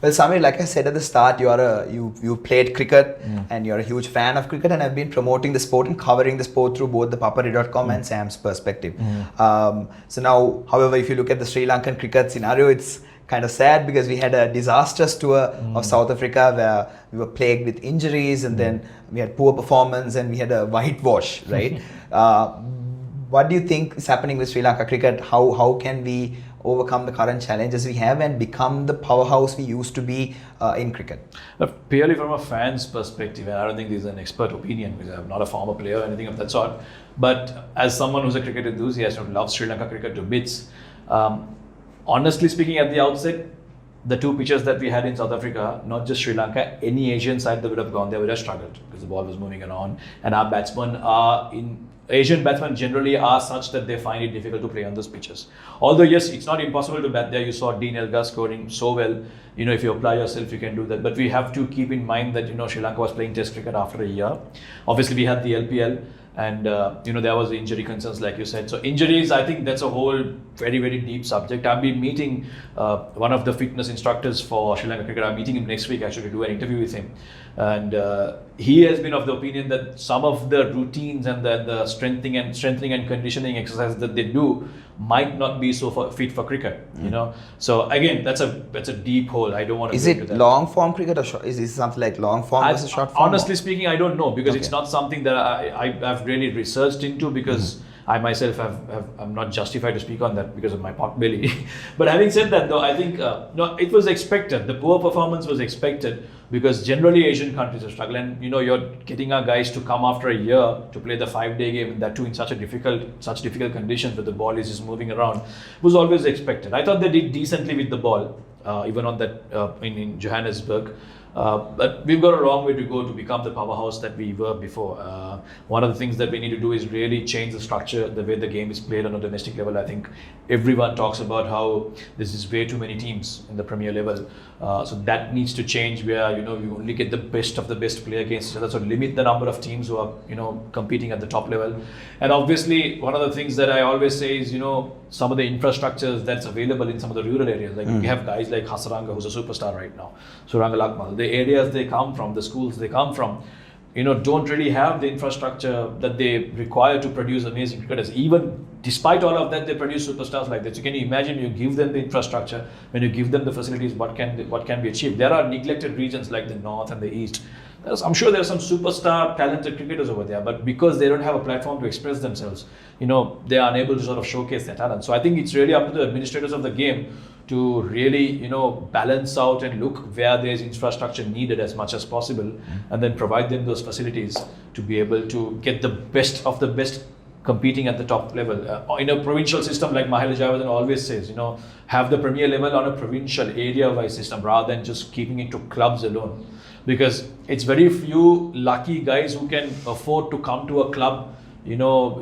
Well, Samir, like I said at the start, you played cricket and you're a huge fan of cricket, and I've been promoting the sport and covering the sport through both the Papari.com and Sam's perspective. So now, however, if you look at the Sri Lankan cricket scenario, it's kind of sad because we had a disastrous tour of South Africa where we were plagued with injuries, and then we had poor performance and we had a whitewash, right? What do you think is happening with Sri Lanka cricket? How can we overcome the current challenges we have and become the powerhouse we used to be in cricket? Purely from a fan's perspective, and I don't think this is an expert opinion because I'm not a former player or anything of that sort, but as someone who's a cricket enthusiast who loves Sri Lanka cricket to bits, honestly speaking, at the outset, the two pitches that we had in South Africa, not just Sri Lanka, any Asian side that would have gone there would have struggled because the ball was moving around, and our batsmen Asian batsmen generally are such that they find it difficult to play on those pitches. Although yes, it's not impossible to bat there. You saw Dean Elgar scoring so well. If you apply yourself, you can do that. But we have to keep in mind that Sri Lanka was playing Test cricket after a year. Obviously, we had the LPL, and there was the injury concerns, like you said. So injuries, I think that's a whole very, very deep subject. I've been meeting one of the fitness instructors for Sri Lanka cricket. I'm meeting him next week actually to do an interview with him, and he has been of the opinion that some of the routines and the strengthening and conditioning exercises that they do might not be so fit for cricket. So again, that's a deep hole. I don't want to. Is it long form cricket or short? Is it something like long form versus short form? Honestly speaking, I don't know because it's not something that I've really researched into because I myself I'm not justified to speak on that because of my pot belly. But having said that, though, I think it was expected. The poor performance was expected because generally Asian countries are struggling. And you're getting our guys to come after a year to play the 5-day game, and that too in such difficult conditions where the ball is just moving around. It was always expected. I thought they did decently with the ball, even on that in Johannesburg. But we've got a long way to go to become the powerhouse that we were before. One of the things that we need to do is really change the structure, the way the game is played on a domestic level. I think everyone talks about how this is way too many teams in the Premier level. So that needs to change where, you only get the best of the best play against each other. So limit the number of teams who are, competing at the top level. And obviously, one of the things that I always say is, some of the infrastructures that's available in some of the rural areas. Like we have guys like Hasaranga, who's a superstar right now, Suranga Lakmal. The areas they come from, the schools they come from, don't really have the infrastructure that they require to produce amazing cricketers. Even despite all of that, they produce superstars like that. So can you imagine, you give them the infrastructure, when you give them the facilities, what can be achieved? There are neglected regions like the north and the east. I'm sure there are some superstar talented cricketers over there, but because they don't have a platform to express themselves, they are unable to sort of showcase their talent. So I think it's really up to the administrators of the game to really, balance out and look where there's infrastructure needed as much as possible, and then provide them those facilities to be able to get the best of the best competing at the top level. In a provincial system, like Mahela Jayawardene always says, have the Premier level on a provincial area-wise system rather than just keeping it to clubs alone. Because it's very few lucky guys who can afford to come to a club,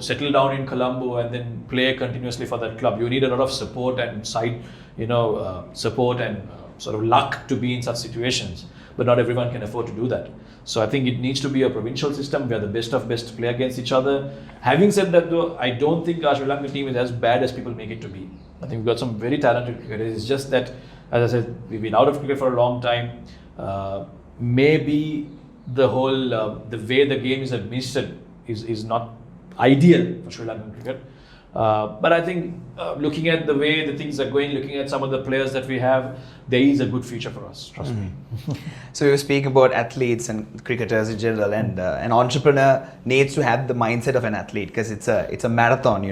settle down in Colombo and then play continuously for that club. You need a lot of support and support and sort of luck to be in such situations. But not everyone can afford to do that. So I think it needs to be a provincial system where the best of best play against each other. Having said that, though, I don't think our Sri Lankan team is as bad as people make it to be. I think we've got some very talented cricketers. It's just that, as I said, we've been out of cricket for a long time. Maybe the whole the way the game is administered is not ideal for Sri Lankan cricket. But I think looking at the way the things are going, looking at some of the players that we have, there is a good future for us, trust me. So you were speaking about athletes and cricketers in general, and an entrepreneur needs to have the mindset of an athlete because it's a marathon,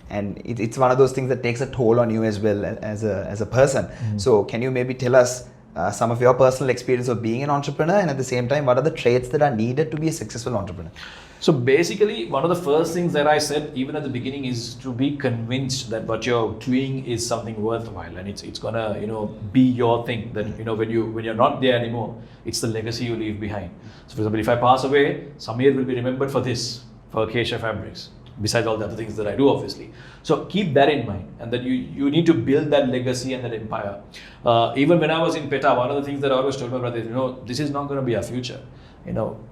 and it's one of those things that takes a toll on you as well as a person. So can you maybe tell us some of your personal experience of being an entrepreneur, and at the same time, what are the traits that are needed to be a successful entrepreneur? So basically, one of the first things that I said even at the beginning is to be convinced that what you're doing is something worthwhile, and it's gonna be your thing. That when you're not there anymore, it's the legacy you leave behind. So for example, if I pass away, Samir will be remembered for this, for Acacia Fabrics. Besides all the other things that I do, obviously. So keep that in mind, and that you need to build that legacy and that empire. Even when I was in PETA, one of the things that I always told my brother is, this is not going to be our future.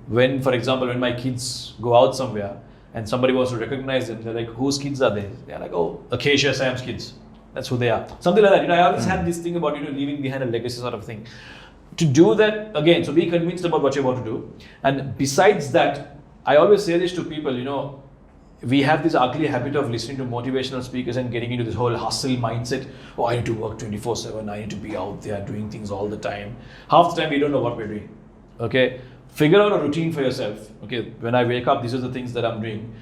When, for example, when my kids go out somewhere and somebody wants to recognize them, they're like, whose kids are they? They're like, oh, Acacia Sam's kids. That's who they are. Something like that. I always had this thing about, leaving behind a legacy sort of thing. To do that, again, so be convinced about what you want to do. And besides that, I always say this to people, we have this ugly habit of listening to motivational speakers and getting into this whole hustle mindset. Oh, I need to work 24/7. I need to be out there doing things all the time. Half the time, we don't know what we're doing. Okay? Figure out a routine for yourself. Okay, when I wake up, these are the things that I'm doing.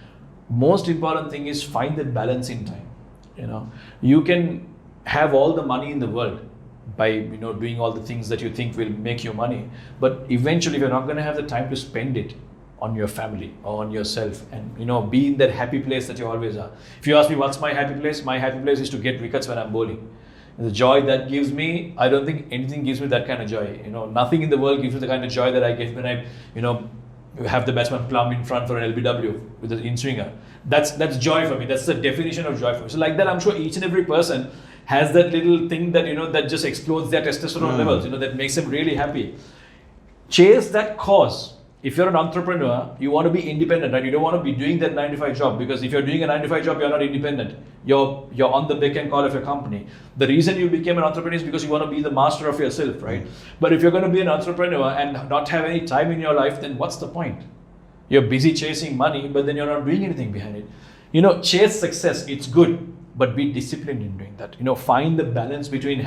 Most important thing is find that balance in time. You can have all the money in the world by doing all the things that you think will make you money, but eventually, if you're not going to have the time to spend it on your family or on yourself, and be in that happy place that you always are. If you ask me what's my happy place is to get wickets when I'm bowling. And the joy that gives me, I don't think anything gives me that kind of joy. Nothing in the world gives me the kind of joy that I get when I have the batsman plumb in front for an LBW with the in-swinger. That's joy for me. That's the definition of joy for me. So like that, I'm sure each and every person has that little thing that that just explodes their testosterone levels, that makes them really happy. Chase that cause. If you're an entrepreneur, you want to be independent, right? You don't want to be doing that 9-to-5 job, because if you're doing a 9-to-5 job, you're not independent. You're on the beck and call of your company. The reason you became an entrepreneur is because you want to be the master of yourself, right? But if you're going to be an entrepreneur and not have any time in your life, then what's the point? You're busy chasing money, but then you're not doing anything behind it. Chase success, it's good, but be disciplined in doing that. Find the balance between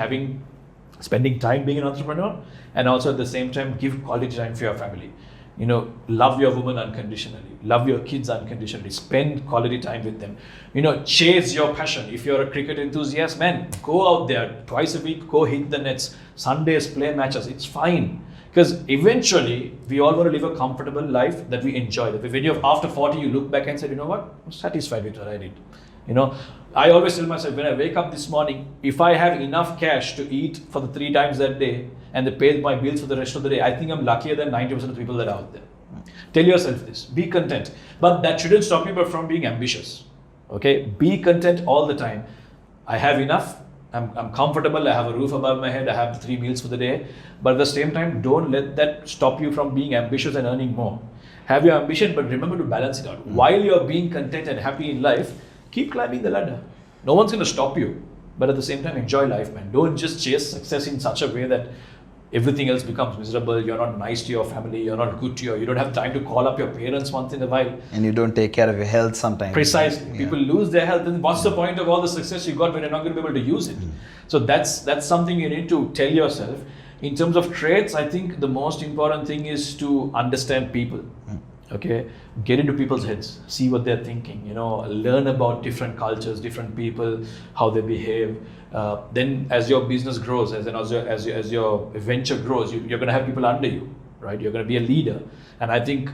spending time being an entrepreneur and also at the same time give quality time for your family. Love your woman unconditionally, love your kids unconditionally, spend quality time with them. Chase your passion. If you're a cricket enthusiast, man, go out there twice a week, go hit the nets, Sundays play matches, it's fine. Because eventually, we all want to live a comfortable life that we enjoy. That when you're after 40, you look back and say, I'm satisfied with what I did. I always tell myself, when I wake up this morning, if I have enough cash to eat for the 3 times that day and they pay my bills for the rest of the day, I think I'm luckier than 90% of the people that are out there. Tell yourself this, be content. But that shouldn't stop you from being ambitious. Okay, be content all the time. I have enough, I'm comfortable, I have a roof above my head, I have 3 meals for the day. But at the same time, don't let that stop you from being ambitious and earning more. Have your ambition, but remember to balance it out. While you're being content and happy in life, keep climbing the ladder. No one's going to stop you, but at the same time, enjoy life, man. Don't just chase success in such a way that everything else becomes miserable. You're not nice to your family. You're not good to you don't have time to call up your parents once in a while. And you don't take care of your health sometimes. Precisely. Yeah. People lose their health. And what's the point of all the success you got when you're not going to be able to use it? So that's something you need to tell yourself. In terms of traits, I think the most important thing is to understand people. Okay, get into people's heads, see what they're thinking, learn about different cultures, different people, how they behave. Then as your business grows, as your venture grows, you're going to have people under you, right? You're going to be a leader. And I think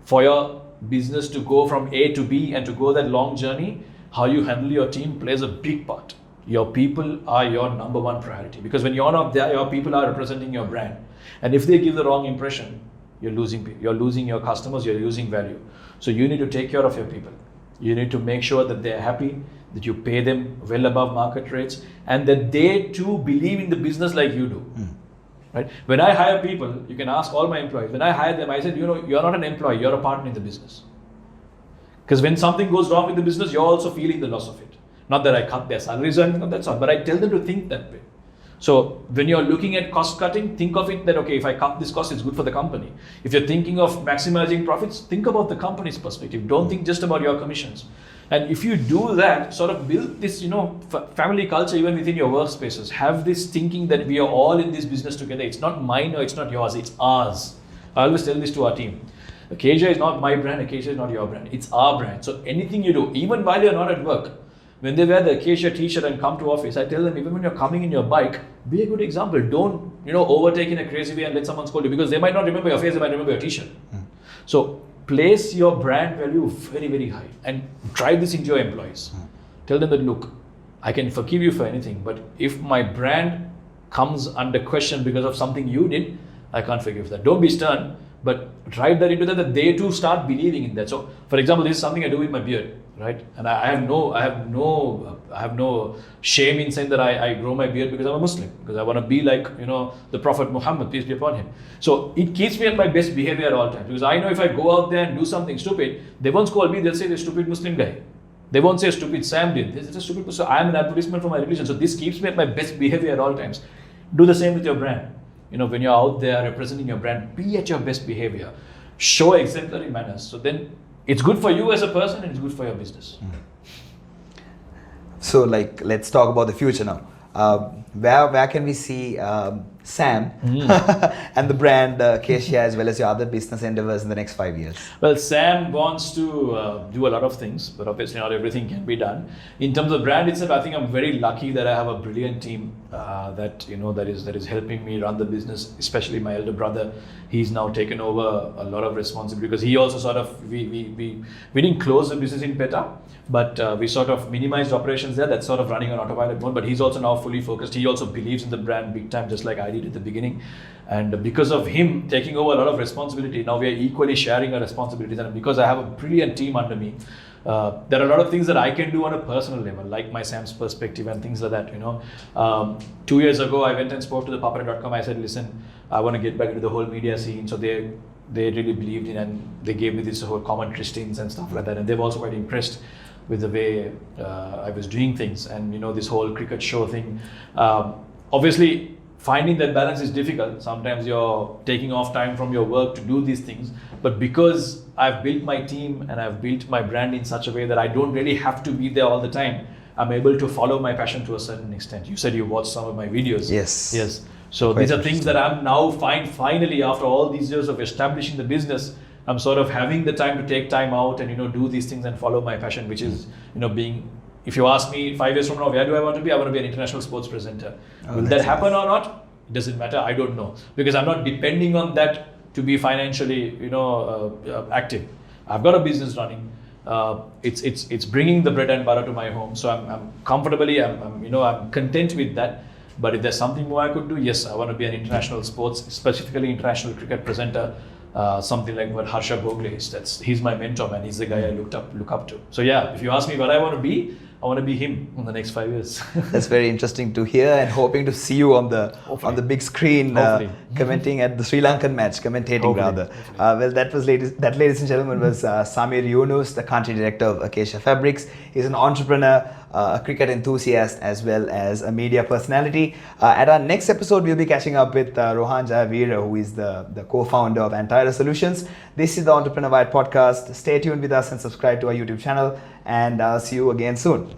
for your business to go from A to B and to go that long journey, how you handle your team plays a big part. Your people are your number one priority, because when you're not there, your people are representing your brand. And if they give the wrong impression, you're losing your customers, you're losing value. So you need to take care of your people. You need to make sure that they're happy, that you pay them well above market rates, and that they too believe in the business like you do. Right? When I hire people, you can ask all my employees, when I hire them, I said, you're not an employee, you're a partner in the business. Because when something goes wrong with the business, you're also feeling the loss of it. Not that I cut their salaries or anything of that sort, but I tell them to think that way. So when you're looking at cost cutting, think of it that, okay, if I cut this cost, it's good for the company. If you're thinking of maximizing profits, think about the company's perspective. Don't think just about your commissions. And if you do that, sort of build this, family culture even within your workspaces. Have this thinking that we are all in this business together. It's not mine or it's not yours, it's ours. I always tell this to our team. Acacia is not my brand, Acacia is not your brand. It's our brand. So anything you do, even while you're not at work, when they wear the Acacia t-shirt and come to office, I tell them, even when you're coming in your bike, be a good example. Don't overtake in a crazy way and let someone scold you, because they might not remember your face, they might remember your t-shirt. So place your brand value very, very high and drive this into your employees. Tell them that, look, I can forgive you for anything, but if my brand comes under question because of something you did, I can't forgive that. Don't be stern, but drive that into them, that they too start believing in that. So, for example, this is something I do with my beard, right? And I have no shame in saying that I grow my beard because I'm a Muslim, because I want to be like, the Prophet Muhammad, peace be upon him. So it keeps me at my best behavior at all times, because I know if I go out there and do something stupid, they won't call me, they'll say the stupid Muslim guy. They won't say stupid Sam did. This is a stupid person. So I am an advertisement for my religion. So this keeps me at my best behavior at all times. Do the same with your brand. When you're out there representing your brand, be at your best behavior. Show exemplary manners. So then it's good for you as a person and it's good for your business. So let's talk about the future now. Where can we see Sam and the brand Acacia, as well as your other business endeavors in the next 5 years? Well, Sam wants to do a lot of things, but obviously not everything can be done. In terms of brand itself, I think I'm very lucky that I have a brilliant team that is helping me run the business. Especially my elder brother, he's now taken over a lot of responsibility, because he also sort of we didn't close the business in PETA, but we sort of minimized operations there. That's sort of running on autopilot mode. But he's also now fully focused. He also believes in the brand big time, just like I did at the beginning. And because of him taking over a lot of responsibility, now we are equally sharing our responsibilities. And because I have a brilliant team under me, there are a lot of things that I can do on a personal level, like my Sam's perspective and things like that. 2 years ago, I went and spoke to the Papare.com. I said, listen, I want to get back into the whole media scene. So they really believed in, and they gave me this whole commentary stints and stuff like that. And they were also quite impressed with the way I was doing things, and this whole cricket show thing. Obviously, finding that balance is difficult. Sometimes you're taking off time from your work to do these things, but because I've built my team and I've built my brand in such a way that I don't really have to be there all the time, I'm able to follow my passion to a certain extent. You said you watched some of my videos. Yes. So these are things that I'm now finally, after all these years of establishing the business, I'm sort of having the time to take time out and do these things and follow my passion, which is being. If you ask me 5 years from now, where do I want to be? I want to be an international sports presenter. Will that happen or not? It doesn't matter. I don't know, because I'm not depending on that to be financially, active. I've got a business running. It's bringing the bread and butter to my home. So I'm comfortably, I'm content with that. But if there's something more I could do, yes, I want to be an international sports, specifically international cricket presenter. Something like what Harsha Bhogle is. He's my mentor, man. He's the guy I look up to. So yeah, if you ask me what I want to be, I want to be him in the next 5 years. That's very interesting to hear, and hoping to see you on the big screen commenting at the Sri Lankan match, commentating rather. Well, that ladies and gentlemen was Samir Yunus, the country director of Acacia Fabrics. He's an entrepreneur, a cricket enthusiast, as well as a media personality. At our next episode, we'll be catching up with Rohan Jayavira, who is the co-founder of Antira Solutions. This is the Entrepreneur Wire podcast. Stay tuned with us and subscribe to our YouTube channel, and I'll see you again soon.